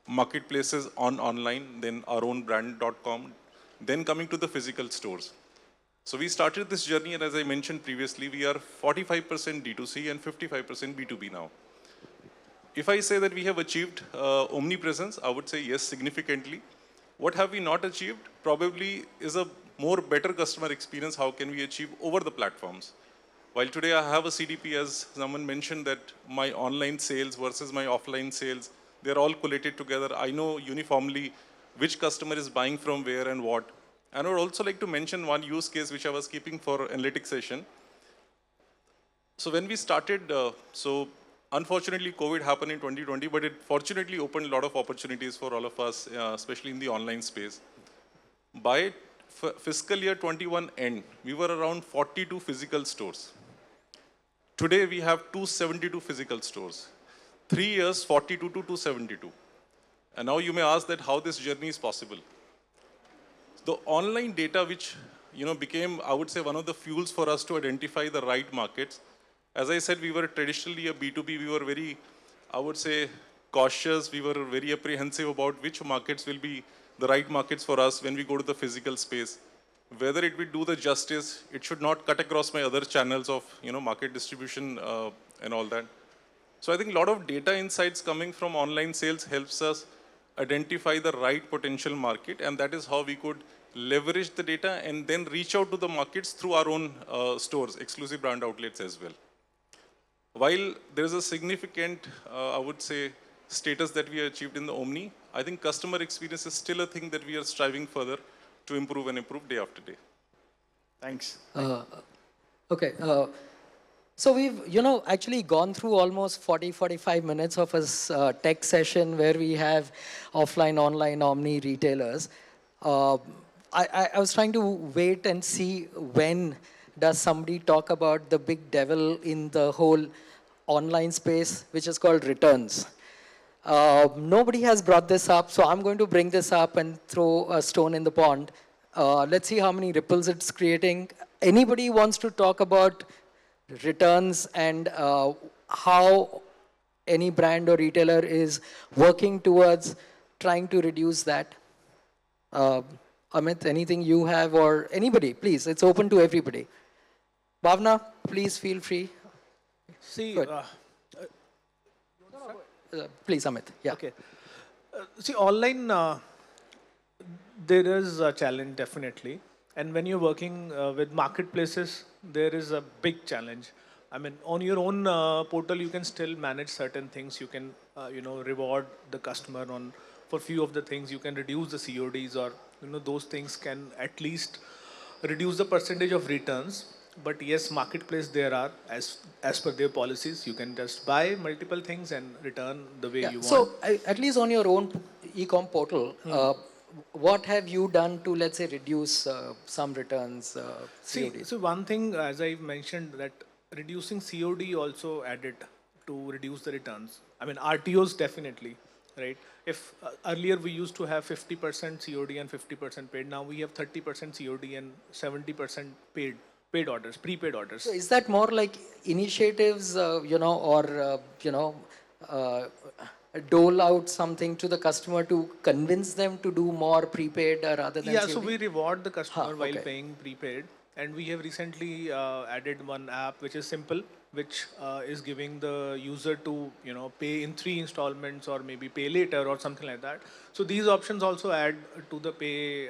Speaker 4: marketplaces online, then our own brand.com, then coming to the physical stores. So we started this journey, and as I mentioned previously, we are 45% D2C and 55% B2B now. If I say that we have achieved omnipresence, I would say yes, significantly. What have we not achieved? Probably is a more better customer experience. How can we achieve over the platforms? While today I have a CDP, as someone mentioned, that my online sales versus my offline sales, they're all collated together. I know uniformly which customer is buying from where and what. And I would also like to mention one use case which I was keeping for analytics session. So when we started, unfortunately COVID happened in 2020, but it fortunately opened a lot of opportunities for all of us, especially in the online space. By fiscal year 21 end, we were around 42 physical stores. Today we have 272 physical stores. 3 years, 42 to 272. And now you may ask that how this journey is possible. The online data, which became, I would say, one of the fuels for us to identify the right markets. As I said, we were traditionally a B2B. We were very, I would say, cautious. We were very apprehensive about which markets will be the right markets for us when we go to the physical space. Whether it will do the justice, it should not cut across my other channels of market distribution and all that. So I think a lot of data insights coming from online sales helps us identify the right potential market, and that is how we could leverage the data and then reach out to the markets through our own stores, exclusive brand outlets as well. While there is a significant, I would say, status that we achieved in the Omni, I think customer experience is still a thing that we are striving further to improve and improve day after day.
Speaker 7: Thanks.
Speaker 1: Okay. So we've, actually gone through almost 45 minutes of a tech session where we have offline, online, omni retailers. I was trying to wait and see when does somebody talk about the big devil in the whole online space, which is called returns. Nobody has brought this up, so I'm going to bring this up and throw a stone in the pond. Let's see how many ripples it's creating. Anybody wants to talk about returns and how any brand or retailer is working towards trying to reduce that? Amit, anything you have, or anybody, please, it's open to everybody. Bhavna, please feel free.
Speaker 6: See,
Speaker 1: please, Amit. Yeah.
Speaker 6: Okay. See, online, there is a challenge definitely. And when you're working with marketplaces, there is a big challenge. I mean, on your own portal, you can still manage certain things. You can, reward the customer for few of the things. You can reduce the CODs, or those things can at least reduce the percentage of returns. But yes, marketplace there are, as per their policies, you can just buy multiple things and return the way
Speaker 1: Yeah.
Speaker 6: you want.
Speaker 1: So at least on your own e-com portal, what have you done to, let's say, reduce some returns, COD?
Speaker 6: So one thing, as I mentioned, that reducing COD also added to reduce the returns. I mean, RTOs definitely, right? If earlier we used to have 50% COD and 50% paid, now we have 30% COD and 70% paid orders, prepaid orders.
Speaker 1: So is that more like initiatives, or, uh, dole out something to the customer to convince them to do more prepaid rather than
Speaker 6: Yeah,
Speaker 1: COD?
Speaker 6: so we reward the customer while
Speaker 1: okay.
Speaker 6: paying prepaid, and we have recently added one app which is simple, which is giving the user to pay in 3 installments or maybe pay later or something like that. So these options also add to the pay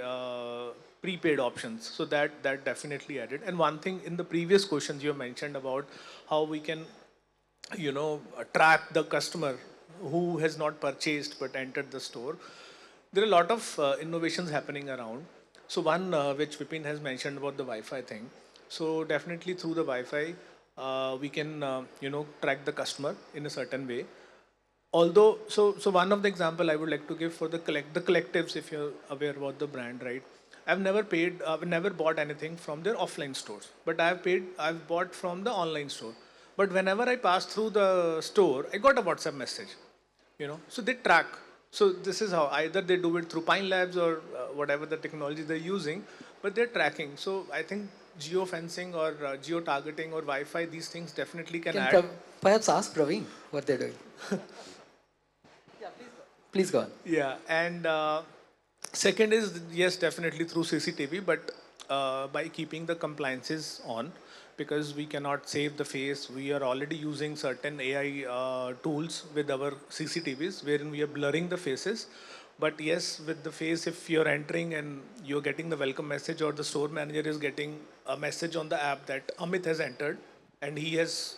Speaker 6: prepaid options. So that definitely added. And one thing in the previous questions you mentioned about how we can track the customer who has not purchased but entered the store. There are a lot of innovations happening around. So one which Vipin has mentioned about the Wi-Fi thing. So definitely through the Wi-Fi, we can track the customer in a certain way. Although, so one of the example I would like to give for the collectives, if you're aware about the brand, right? I've never bought anything from their offline stores, but I've bought from the online store. But whenever I pass through the store, I got a WhatsApp message, so they track. So this is how either they do it through Pine Labs or whatever the technology they're using, but they're tracking. So I think geo-fencing or geo-targeting or Wi-Fi, these things definitely can add.
Speaker 1: Perhaps ask Praveen what they're doing. Please go on.
Speaker 6: Yeah, and second is, yes, definitely through CCTV, but by keeping the compliances on, because we cannot save the face. We are already using certain AI tools with our CCTVs wherein we are blurring the faces. But yes, with the face, if you're entering and you're getting the welcome message, or the store manager is getting a message on the app that Amit has entered and he has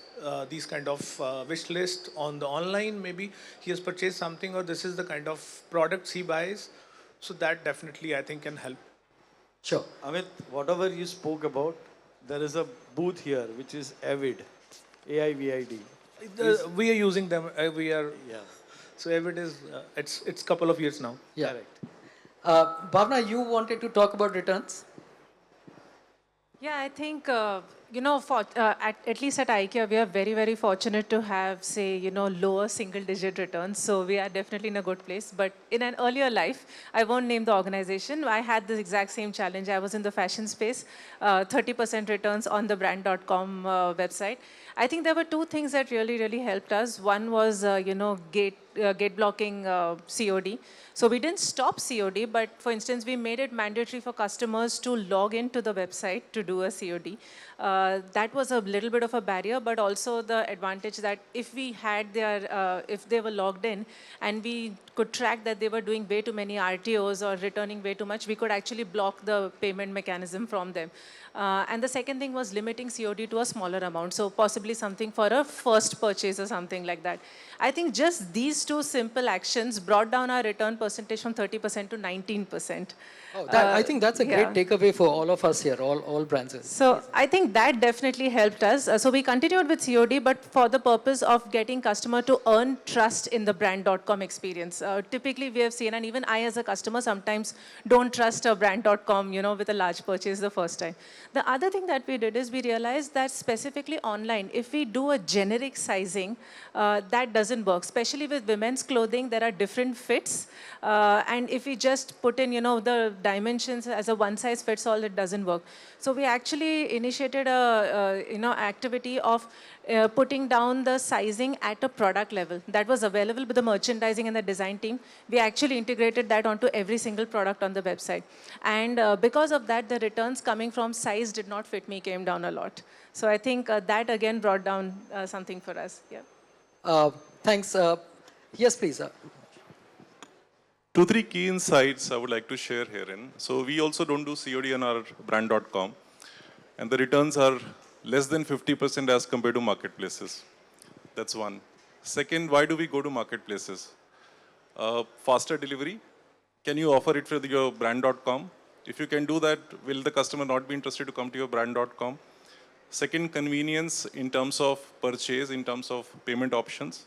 Speaker 6: these kind of wish list on the online, maybe he has purchased something, or this is the kind of products he buys. So that definitely I think can help.
Speaker 1: Sure.
Speaker 7: Amit, whatever you spoke about, there is a booth here which is Avid, AIVID.
Speaker 6: We are using them.
Speaker 7: Yeah.
Speaker 6: So Avid is it's couple of years now.
Speaker 1: Yeah.
Speaker 7: Correct.
Speaker 1: Bhavna, you wanted to talk about returns?
Speaker 8: Yeah, I think, at least at IKEA, we are very, very fortunate to have, say, lower single-digit returns. So we are definitely in a good place. But in an earlier life, I won't name the organization, I had this exact same challenge. I was in the fashion space, 30% returns on the brand.com website. I think there were two things that really, really helped us. One was, gate blocking COD. So we didn't stop COD, but for instance, we made it mandatory for customers to log into the website to do a COD. That was a little bit of a barrier, but also the advantage that if we had if they were logged in and we could track that they were doing way too many RTOs or returning way too much, we could actually block the payment mechanism from them. And the second thing was limiting COD to a smaller amount. So possibly something for a first purchase or something like that. I think just these two simple actions brought down our return percentage from 30% to 19%.
Speaker 1: Oh, I think that's a great takeaway for all of us here, all brands.
Speaker 8: So I think that definitely helped us. So we continued with COD, but for the purpose of getting customer to earn trust in the brand.com experience. Typically, we have seen, and even I as a customer sometimes don't trust a brand.com, with a large purchase the first time. The other thing that we did is we realized that specifically online, if we do a generic sizing, that doesn't work. Especially with women's clothing, there are different fits. And if we just put in, the dimensions as a one-size-fits-all, it doesn't work. So we actually initiated a activity of putting down the sizing at a product level. That was available with the merchandising and the design team. We actually integrated that onto every single product on the website. And because of that, the returns coming from size did not fit me came down a lot. So I think that again brought down something for us. Yeah.
Speaker 1: Thanks. Yes, please.
Speaker 4: 2-3 key insights I would like to share herein. So we also don't do COD on our brand.com, and the returns are less than 50% as compared to marketplaces. That's one. Second, why do we go to marketplaces? Faster delivery. Can you offer it for your brand.com? If you can do that, will the customer not be interested to come to your brand.com? Second, convenience in terms of purchase, in terms of payment options,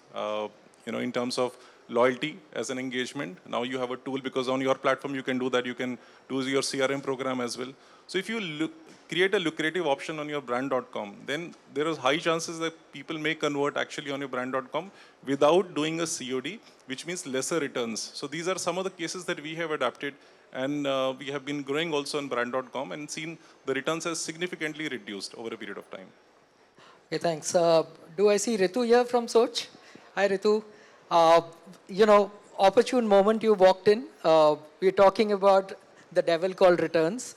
Speaker 4: in terms of loyalty as an engagement. Now you have a tool because on your platform you can do that. You can do your CRM program as well. So if you create a lucrative option on your brand.com, then there is high chances that people may convert actually on your brand.com without doing a COD, which means lesser returns. So these are some of the cases that we have adapted, and we have been growing also on brand.com and seen the returns has significantly reduced over a period of time.
Speaker 1: Okay, thanks. Do I see Ritu here from Soch? Hi, Ritu. Opportune moment you walked in. We're talking about the devil called returns.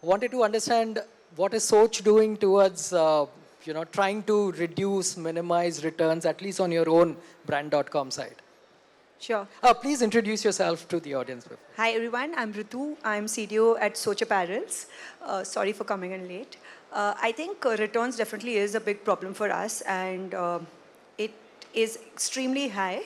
Speaker 1: Wanted to understand what is Soch doing towards, trying to reduce, minimize returns, at least on your own brand.com site.
Speaker 14: Sure.
Speaker 1: Please introduce yourself to the audience.
Speaker 14: Hi, everyone. I'm Ritu. I'm CDO at Soch Apparels. Sorry for coming in late. I think returns definitely is a big problem for us, and it is extremely high.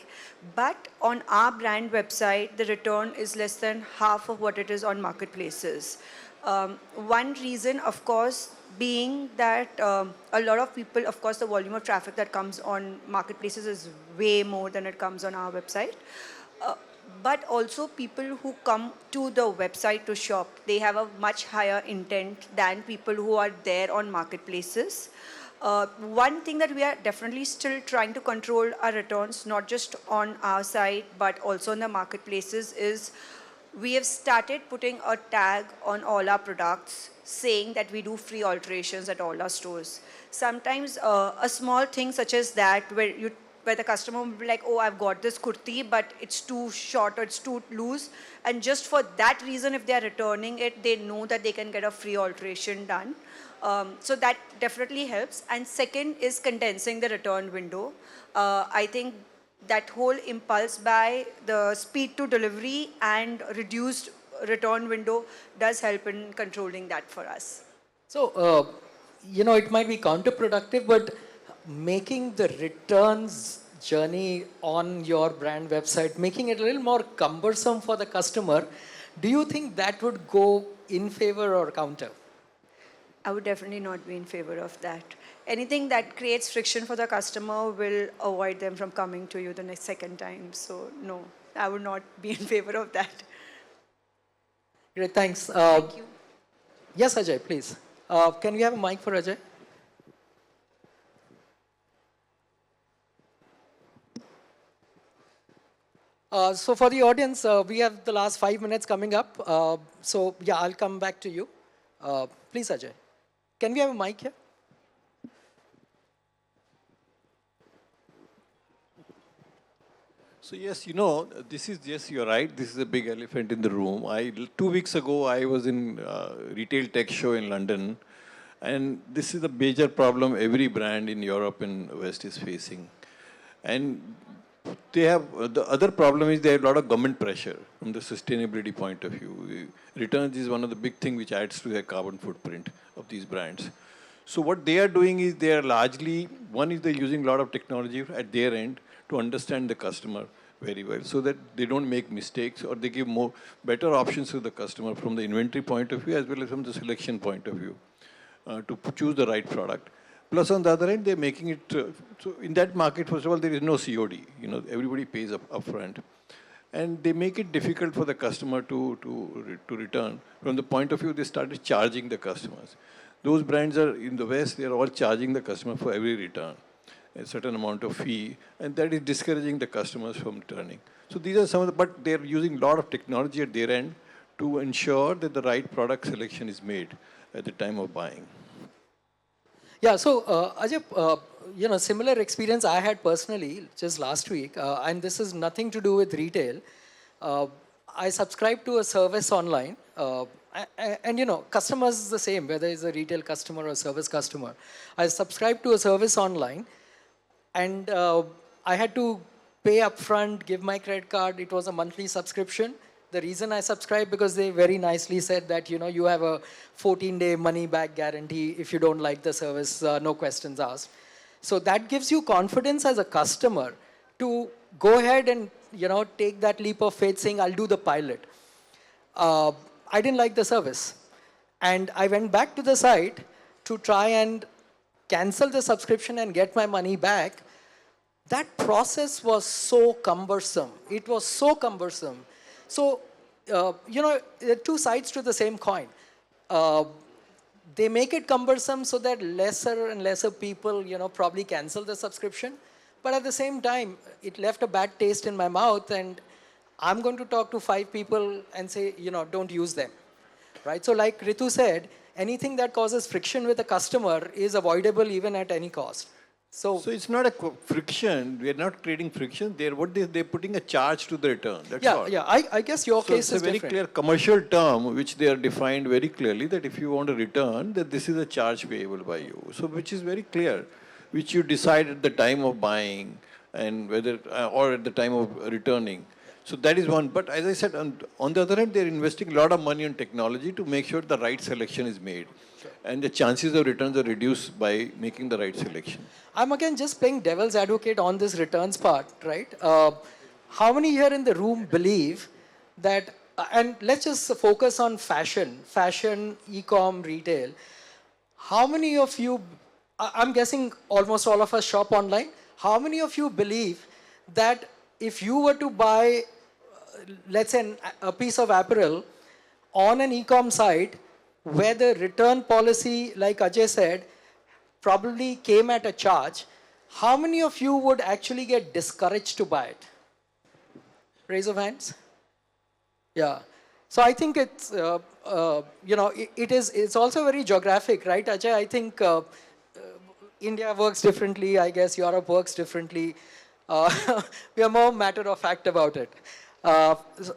Speaker 14: But on our brand website, the return is less than half of what it is on marketplaces. One reason, of course, being that a lot of people, of course, the volume of traffic that comes on marketplaces is way more than it comes on our website. But also people who come to the website to shop, they have a much higher intent than people who are there on marketplaces. One thing that we are definitely still trying to control our returns, not just on our site, but also on the marketplaces, is we have started putting a tag on all our products saying that we do free alterations at all our stores. Sometimes a small thing such as that, where the customer will be like, oh, I've got this kurti, but it's too short or it's too loose. And just for that reason, if they're returning it, they know that they can get a free alteration done. So that definitely helps. And second is condensing the return window. I think that whole impulse buy, the speed to delivery and reduced return window does help in controlling that for us.
Speaker 1: So, it might be counterproductive, but making the returns journey on your brand website, making it a little more cumbersome for the customer, do you think that would go in favor or counter?
Speaker 14: I would definitely not be in favor of that. Anything that creates friction for the customer will avoid them from coming to you the second time. So no, I would not be in favor of that.
Speaker 1: Great, thanks.
Speaker 14: Thank you.
Speaker 1: Yes, Ajay, please. Can we have a mic for Ajay? So for the audience, we have the last 5 minutes coming up. I'll come back to you. Please, Ajay. Can we have a mic here?
Speaker 11: So yes, this is, yes, you're right. This is a big elephant in the room. 2 weeks ago, I was in retail tech show in London, and this is a major problem every brand in Europe and West is facing. And they have, the other problem is they have a lot of government pressure from the sustainability point of view. Returns is one of the big things which adds to their carbon footprint of these brands. So what they are doing is they are largely, one is they're using a lot of technology at their end to understand the customer very well so that they don't make mistakes, or they give better options to the customer from the inventory point of view as well as from the selection point of view to choose the right product. Plus on the other end, they're making it, so in that market, first of all, there is no COD. Everybody pays upfront. And they make it difficult for the customer to return. From the point of view, they started charging the customers. Those brands are, in the West, they are all charging the customer for every return a certain amount of fee, and that is discouraging the customers from returning. So these are some of the, but they're using a lot of technology at their end to ensure that the right product selection is made at the time of buying.
Speaker 1: Yeah, so Ajay, similar experience I had personally just last week, and this is nothing to do with retail. I subscribed to a service online, and customers is the same, whether it's a retail customer or a service customer. I subscribed to a service online, and I had to pay upfront, give my credit card. It was a monthly subscription. The reason I subscribed, because they very nicely said that, you have a 14-day money-back guarantee. If you don't like the service, no questions asked. So that gives you confidence as a customer to go ahead and, take that leap of faith saying, I'll do the pilot. I didn't like the service. And I went back to the site, to try and cancel the subscription and get my money back, that process was so cumbersome. It was so cumbersome. So, there are two sides to the same coin. They make it cumbersome so that lesser and lesser people, probably cancel the subscription. But at the same time, it left a bad taste in my mouth, and I'm going to talk to 5 people and say, don't use them, right? So like Ritu said, anything that causes friction with a customer is avoidable even at any cost. So
Speaker 11: it's not a friction. We are not creating friction. They're putting a charge to the return. That's all.
Speaker 1: Yeah. I guess your case is
Speaker 11: it's a very
Speaker 1: different.
Speaker 11: clear commercial term which they are defined very clearly that if you want to return, that this is a charge payable by you. So which is very clear, which you decide at the time of buying and whether or at the time of returning. So that is one. But as I said, on the other hand, they're investing a lot of money on technology to make sure the right selection is made. Sure. And the chances of returns are reduced by making the right selection.
Speaker 1: I'm again just playing devil's advocate on this returns part, right? How many here in the room believe that, and let's just focus on fashion, e-com, retail. How many of you, I'm guessing almost all of us shop online. How many of you believe that if you were to buy, let's say, a piece of apparel on an e-com site where the return policy, like Ajay said, probably came at a charge, how many of you would actually get discouraged to buy it? Raise of hands. Yeah. So I think it's, it's also very geographic, right, Ajay? I think India works differently. I guess Europe works differently. We are more matter of fact about it.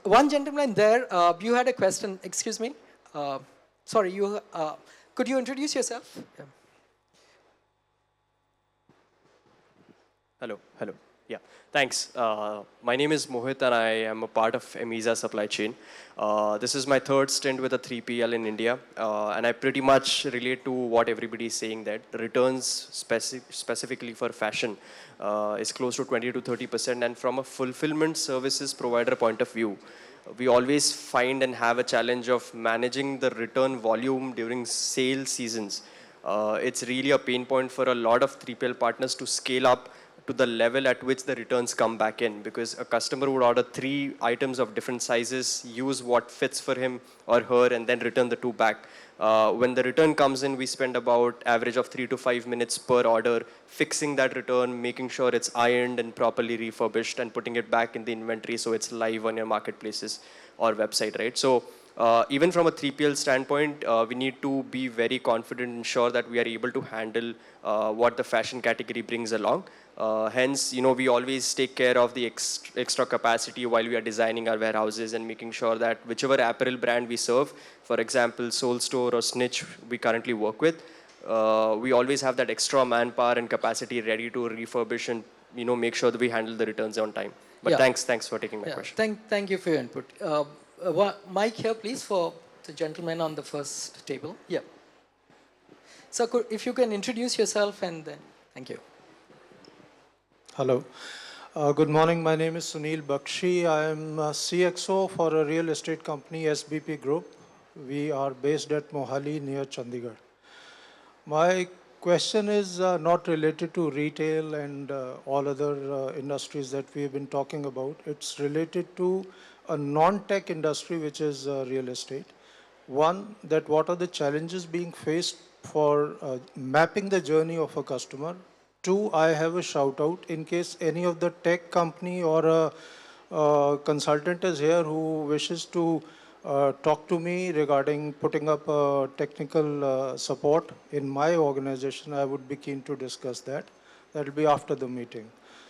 Speaker 1: One gentleman there, you had a question. Excuse me. Sorry, could you introduce yourself? Yeah.
Speaker 15: Hello. Yeah, thanks. My name is Mohit and I am a part of EMESA supply chain. This is my third stint with a 3PL in India, and I pretty much relate to what everybody is saying, that returns specifically for fashion is close to 20 to 30%, and from a fulfillment services provider point of view, we always find and have a challenge of managing the return volume during sale seasons. It's really a pain point for a lot of 3PL partners to scale up to the level at which the returns come back in, because a customer would order 3 items of different sizes, use what fits for him or her, and then return the 2 back. When the return comes in, we spend about average of 3 to 5 minutes per order, fixing that return, making sure it's ironed and properly refurbished, and putting it back in the inventory so it's live on your marketplaces or website, right? So even from a 3PL standpoint, we need to be very confident and sure that we are able to handle what the fashion category brings along. Hence, we always take care of the extra capacity while we are designing our warehouses and making sure that whichever apparel brand we serve, for example, Soul Store or Snitch we currently work with, we always have that extra manpower and capacity ready to refurbish and make sure that we handle the returns on time. But yeah, thanks for taking my question.
Speaker 1: Thank you for your input. Mic here, please, for the gentleman on the first table. Yeah. So if you can introduce yourself and then, thank you.
Speaker 16: Hello. Good morning. My name is Sunil Bakshi. I am a Cxos for a real estate company, SBP Group. We are based at Mohali near Chandigarh. My question is not related to retail and all other industries that we have been talking about. It's related to a non-tech industry, which is real estate. One, that what are the challenges being faced for mapping the journey of a customer? 2, I have a shout out in case any of the tech company or a consultant is here who wishes to talk to me regarding putting up technical support in my organization. I would be keen to discuss that. That will be after the meeting.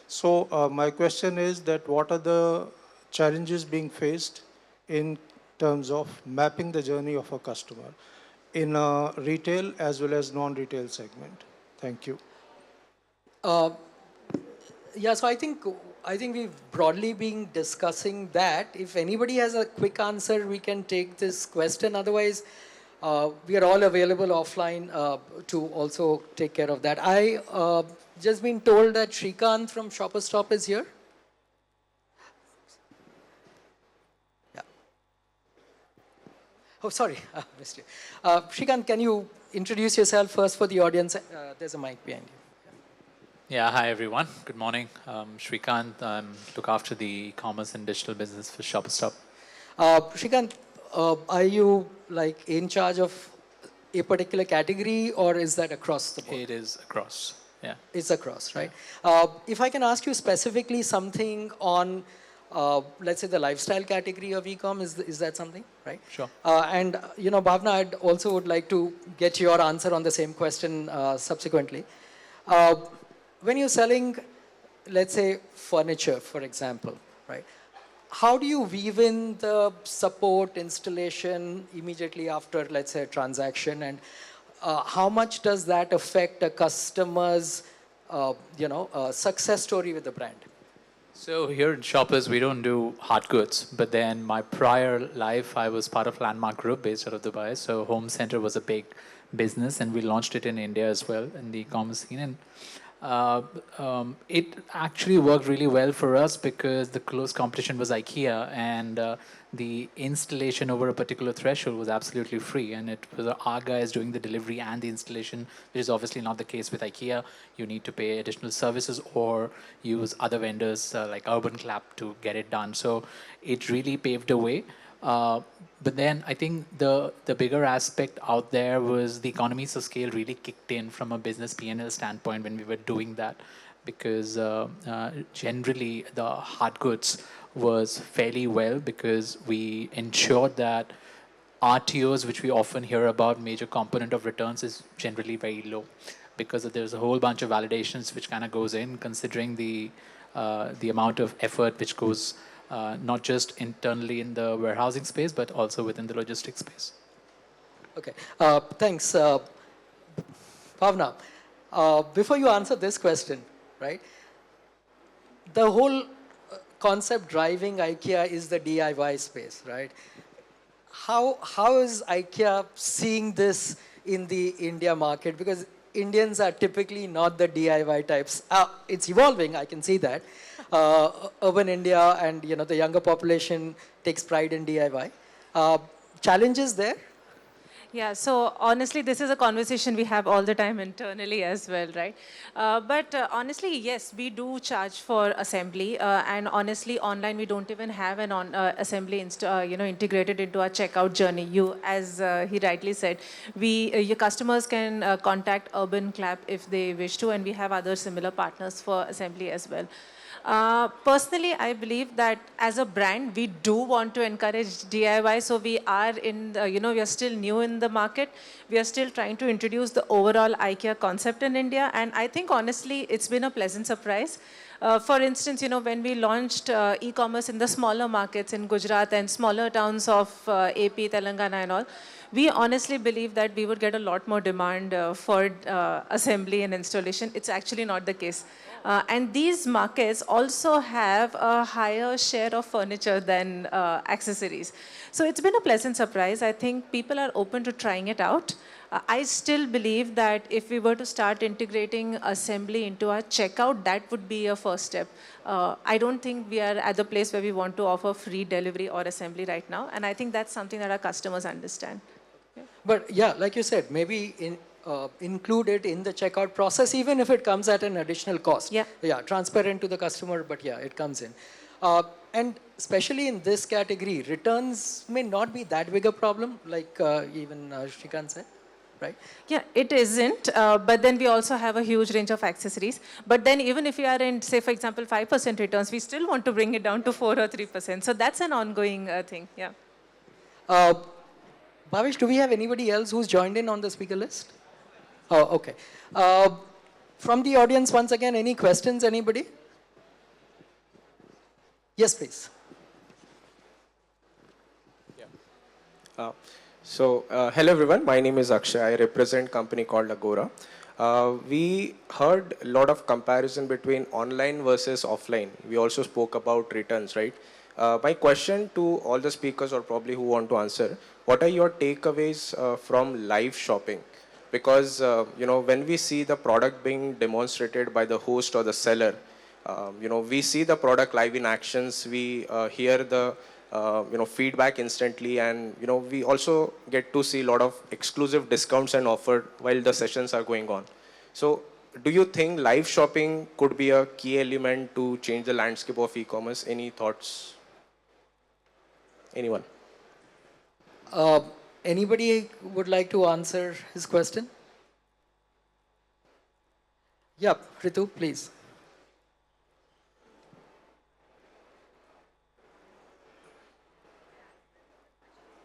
Speaker 16: So my question is that what are the challenges being faced in terms of mapping the journey of a customer in a retail as well as non-retail segment? Thank you.
Speaker 1: Yeah, so I think we've broadly been discussing that. If anybody has a quick answer, we can take this question. Otherwise, we are all available offline to also take care of that. I just been told that Shrikant from Shopper Stop is here. Yeah. Oh, sorry, missed you. Shrikant, can you introduce yourself first for the audience? There's a mic behind you.
Speaker 17: Yeah, hi everyone. Good morning. Shrikant, look after the e-commerce and digital business for ShopStop.
Speaker 1: Shrikant, are you like in charge of a particular category, or is that across the board?
Speaker 17: It is across, yeah.
Speaker 1: It's across, right? If I can ask you specifically something on, let's say, the lifestyle category of e-com, is that something, right?
Speaker 17: Sure.
Speaker 1: And, Bhavna, I'd also would like to get your answer on the same question subsequently. When you're selling, let's say, furniture, for example, right? How do you weave in the support installation immediately after, let's say, a transaction, and how much does that affect a customer's, success story with the brand?
Speaker 17: So here in Shoppers, we don't do hard goods, but then my prior life, I was part of Landmark Group based out of Dubai. So Home Center was a big business, and we launched it in India as well in the e-commerce scene. And it actually worked really well for us because the close competition was IKEA, and the installation over a particular threshold was absolutely free, and it was our guys doing the delivery and the installation, which is obviously not the case with IKEA. You need to pay additional services or use other vendors like Urban Clap to get it done. So it really paved the way. But then I think the bigger aspect out there was the economies of scale really kicked in from a business P&L standpoint when we were doing that, because generally the hard goods was fairly well because we ensured that RTOs, which we often hear about, major component of returns, is generally very low because there's a whole bunch of validations which kind of goes in, considering the amount of effort which goes not just internally in the warehousing space, but also within the logistics space.
Speaker 1: Okay, thanks. Bhavna, before you answer this question, right, the whole concept driving IKEA is the DIY space, right? How is IKEA seeing this in the India market? Because Indians are typically not the DIY types. It's evolving, I can see that. Urban India and the younger population takes pride in DIY. Challenges there?
Speaker 8: Yeah, so honestly, this is a conversation we have all the time internally as well, right? But honestly, yes, we do charge for assembly. And honestly, online, we don't even have an assembly integrated into our checkout journey. As he rightly said, your customers can contact Urban Clap if they wish to, and we have other similar partners for assembly as well. Personally, I believe that as a brand, we do want to encourage DIY. So we are we are still new in the market. We are still trying to introduce the overall IKEA concept in India. And I think, honestly, it's been a pleasant surprise. For instance, when we launched e-commerce in the smaller markets in Gujarat and smaller towns of AP, Telangana and all, we honestly believe that we would get a lot more demand for assembly and installation. It's actually not the case. And these markets also have a higher share of furniture than accessories. So it's been a pleasant surprise. I think people are open to trying it out. I still believe that if we were to start integrating assembly into our checkout, that would be a first step. I don't think we are at the place where we want to offer free delivery or assembly right now. And I think that's something that our customers understand.
Speaker 1: Yeah. But yeah, like you said, maybe include it in the checkout process, even if it comes at an additional cost.
Speaker 8: Yeah.
Speaker 1: Yeah, transparent to the customer, but yeah, it comes in. And especially in this category, returns may not be that big a problem, like even Shrikant said, right?
Speaker 8: Yeah, it isn't. But then we also have a huge range of accessories. But then even if we are in, say, for example, 5% returns, we still want to bring it down to 4 or 3%. So that's an ongoing thing, yeah.
Speaker 1: Bhavesh, do we have anybody else who's joined in on the speaker list? Oh, okay. From the audience, once again, any questions, anybody? Yes, please.
Speaker 10: Yeah. Hello everyone, my name is Akshay. I represent a company called Agora. We heard a lot of comparison between online versus offline. We also spoke about returns, right? My question to all the speakers, or probably who want to answer, what are your takeaways from live shopping? Because when we see the product being demonstrated by the host or the seller, we see the product live in actions. We hear the
Speaker 15: feedback instantly, and we also get to see a lot of exclusive discounts and offer while the sessions are going on. So do you think live shopping could be a key element to change the landscape of e-commerce? Any thoughts? Anyone?
Speaker 1: Anybody would like to answer his question? Yeah, Ritu, please.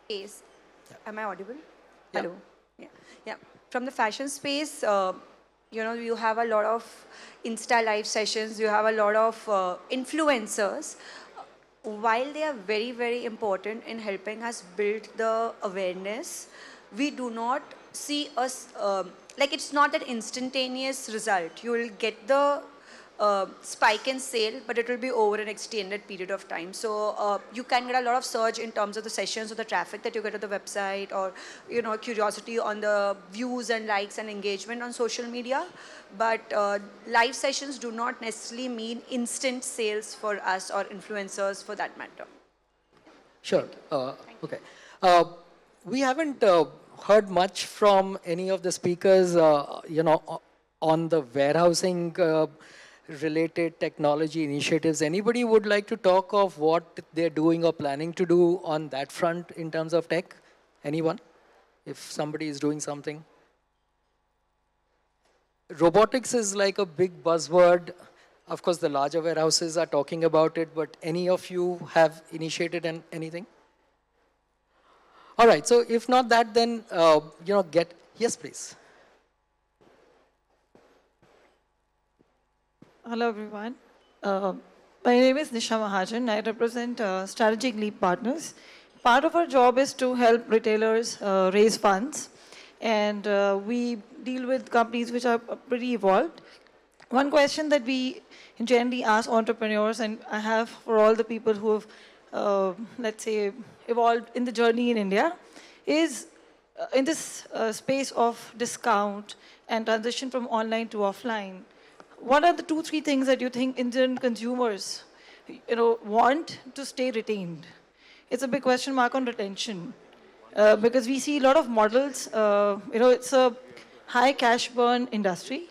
Speaker 14: Space. Am I audible?
Speaker 1: Yeah.
Speaker 14: Hello. Yeah. Yeah. From the fashion space, you have a lot of Insta live sessions. You have a lot of influencers. While they are very, very important in helping us build the awareness, we do not see us, like it's not an instantaneous result. You will get the spike in sale, but it will be over an extended period of time. So you can get a lot of surge in terms of the sessions or the traffic that you get to the website, or curiosity on the views and likes and engagement on social media. But live sessions do not necessarily mean instant sales for us or influencers for that matter.
Speaker 1: Sure. Okay. We haven't heard much from any of the speakers, on the warehousing related technology initiatives. Anybody would like to talk of what they're doing or planning to do on that front in terms of tech? Anyone? If somebody is doing something. Robotics is like a big buzzword. Of course, the larger warehouses are talking about it, but any of you have initiated anything? All right, so if not that, then, yes, please.
Speaker 18: Hello, everyone. My name is Nisha Mahajan. I represent Strategic Leap Partners. Part of our job is to help retailers raise funds, and we deal with companies which are pretty evolved. One question that we generally ask entrepreneurs, and I have for all the people who have, let's say, evolved in the journey in India, is in this space of discount and transition from online to offline, what are the 2-3 things that you think Indian consumers, want to stay retained? It's a big question mark on retention, because we see a lot of models. It's a high cash burn industry.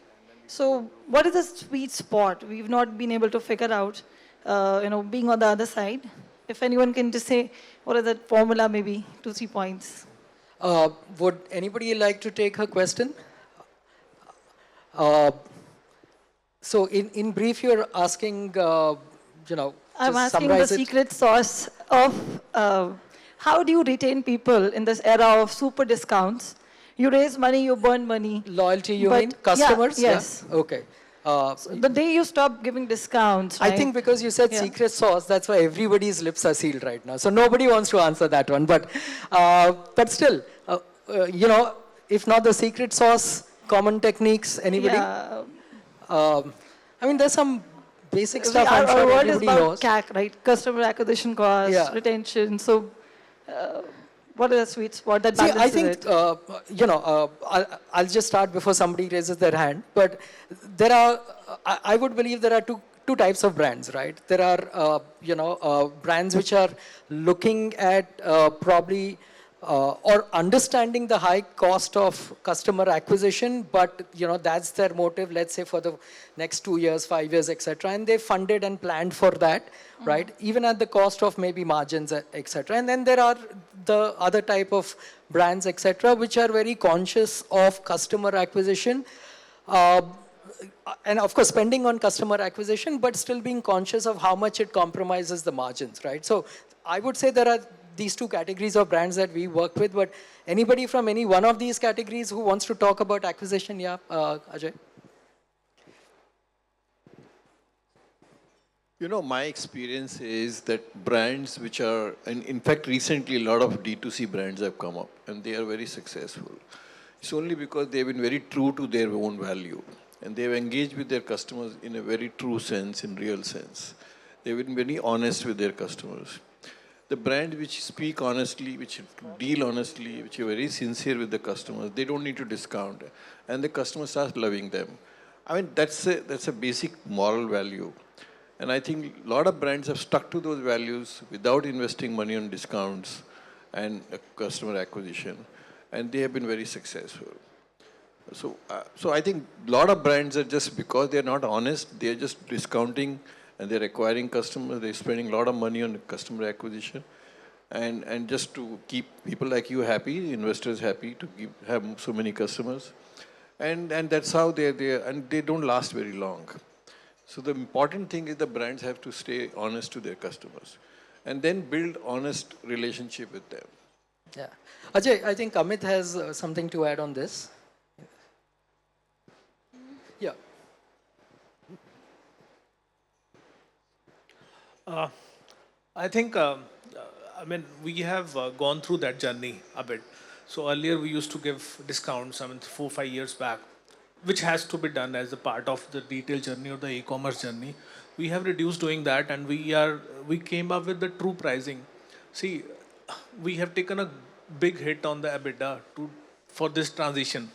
Speaker 18: So, what is the sweet spot? We've not been able to figure out. Being on the other side. If anyone can just say, what is that formula? Maybe 2-3 points.
Speaker 1: Would anybody like to take her question? So in brief, you're asking,
Speaker 18: I'm asking the secret sauce of how do you retain people in this era of super discounts? You raise money, you burn money.
Speaker 1: Loyalty, you mean? Customers?
Speaker 18: Yeah, yes.
Speaker 1: Yeah. Okay.
Speaker 18: So the day you stop giving discounts, right?
Speaker 1: I think because you said secret sauce, that's why everybody's lips are sealed right now. So nobody wants to answer that one. But still, if not the secret sauce, common techniques, anybody?
Speaker 18: Yeah.
Speaker 1: I mean, there's some basic stuff
Speaker 18: Our
Speaker 1: I'm sure
Speaker 18: world
Speaker 1: everybody
Speaker 18: is about
Speaker 1: knows.
Speaker 18: CAC, right? Customer acquisition cost, retention. So what is the sweet spot that balances
Speaker 1: I think, I'll just start before somebody raises their hand. But there are, I would believe there are two types of brands, right? There are, brands which are looking at probably or understanding the high cost of customer acquisition, but that's their motive, let's say for the next 2 years, 5 years, etc. And they funded and planned for that, right? Even at the cost of maybe margins, etc. And then there are the other type of brands, etc., which are very conscious of customer acquisition. And of course, spending on customer acquisition, but still being conscious of how much it compromises the margins, right? So I would say there are these two categories of brands that we work with, but anybody from any one of these categories who wants to talk about acquisition? Yeah, Ajay.
Speaker 11: My experience is that brands which are, and in fact, recently a lot of D2C brands have come up and they are very successful. It's only because they've been very true to their own value and they've engaged with their customers in a very true sense, in real sense. They've been very honest with their customers. The brands which speak honestly, which deal honestly, which are very sincere with the customers, they don't need to discount, and the customer starts loving them. I mean, that's a basic moral value. And I think a lot of brands have stuck to those values without investing money on discounts and customer acquisition, and they have been very successful. So I think a lot of brands are just, because they're not honest, they're just discounting and they're acquiring customers, they're spending a lot of money on customer acquisition. And just to keep people like you happy, investors happy, to have so many customers. And that's how they don't last very long. So the important thing is the brands have to stay honest to their customers and then build honest relationship with them.
Speaker 1: Yeah. Ajay, I think Amit has something to add on this. Yeah.
Speaker 6: I think, we have gone through that journey a bit. So earlier we used to give discounts, 4-5 years back, which has to be done as a part of the retail journey or the e-commerce journey. We have reduced doing that, and we came up with the true pricing. See, we have taken a big hit on the EBITDA for this transition,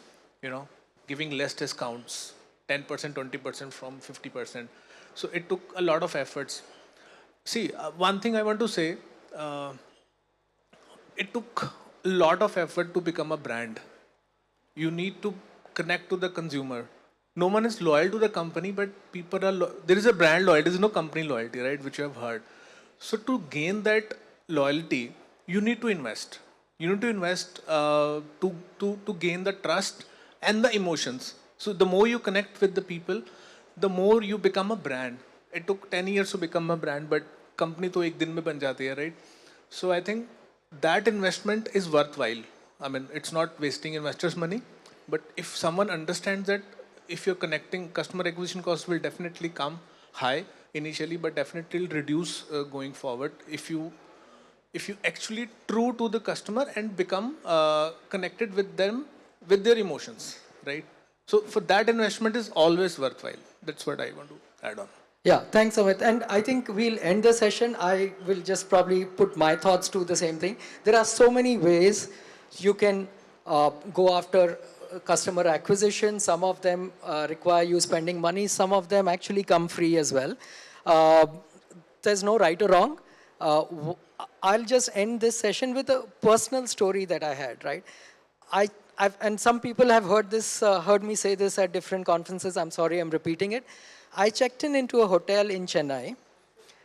Speaker 6: giving less discounts, 10%, 20% from 50%. So it took a lot of efforts. See, one thing I want to say, it took a lot of effort to become a brand. You need to connect to the consumer. No one is loyal to the company, but people are, there is a brand loyalty, there is no company loyalty, right, which you have heard. So to gain that loyalty, you need to invest. You need to invest to gain the trust and the emotions. So the more you connect with the people, the more you become a brand. It took 10 years to become a brand, but company to ek din mein ban jati hai, right? So I think that investment is worthwhile. It's not wasting investors' money, but if someone understands that, if you're connecting, customer acquisition costs will definitely come high initially, but definitely will reduce going forward if you actually true to the customer and become connected with them, with their emotions, right? So for that, investment is always worthwhile. That's what I want to add on.
Speaker 1: Yeah, thanks, Amit. And I think we'll end the session. I will just probably put my thoughts to the same thing. There are so many ways you can go after customer acquisition. Some of them require you spending money. Some of them actually come free as well. There's no right or wrong. I'll just end this session with a personal story that I had, right? And some people have heard me say this at different conferences. I'm sorry, I'm repeating it. I checked into a hotel in Chennai,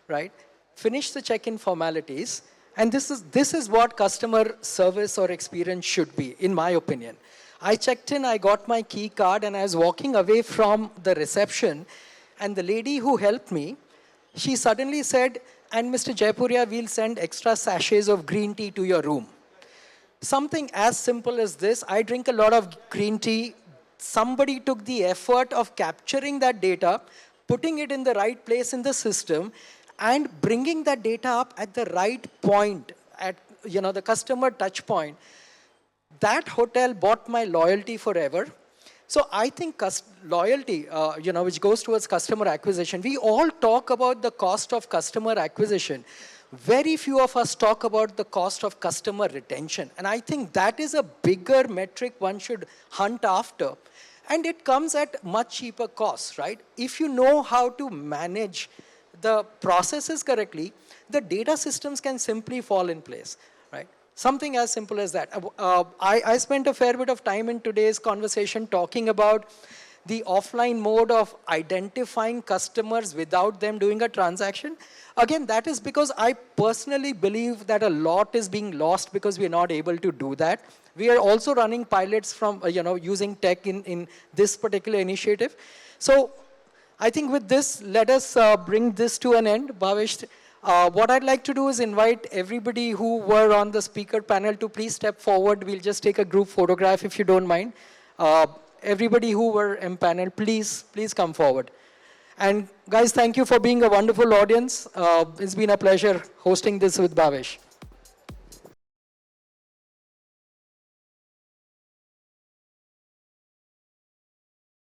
Speaker 1: right? Finished the check-in formalities, and this is what customer service or experience should be, in my opinion. I checked in, I got my key card, and I was walking away from the reception, and the lady who helped me, she suddenly said, "And Mr. Jaipuria, we'll send extra sachets of green tea to your room." Something as simple as this. I drink a lot of green tea. Somebody took the effort of capturing that data, putting it in the right place in the system, and bringing that data up at the right point, at the customer touch point. That hotel bought my loyalty forever. So I think loyalty, which goes towards customer acquisition, we all talk about the cost of customer acquisition. Very few of us talk about the cost of customer retention. And I think that is a bigger metric one should hunt after. And it comes at much cheaper costs, right? If you know how to manage the processes correctly, the data systems can simply fall in place, right? Something as simple as that. I spent a fair bit of time in today's conversation talking about the offline mode of identifying customers without them doing a transaction. Again, that is because I personally believe that a lot is being lost because we are not able to do that. We are also running pilots from, using tech in this particular initiative. So I think with this, let us bring this to an end. Bhavesh, what I'd like to do is invite everybody who were on the speaker panel to please step forward. We'll just take a group photograph if you don't mind. Everybody who were in panel, please come forward. And guys, thank you for being a wonderful audience. It's been a pleasure hosting this with Bhavesh.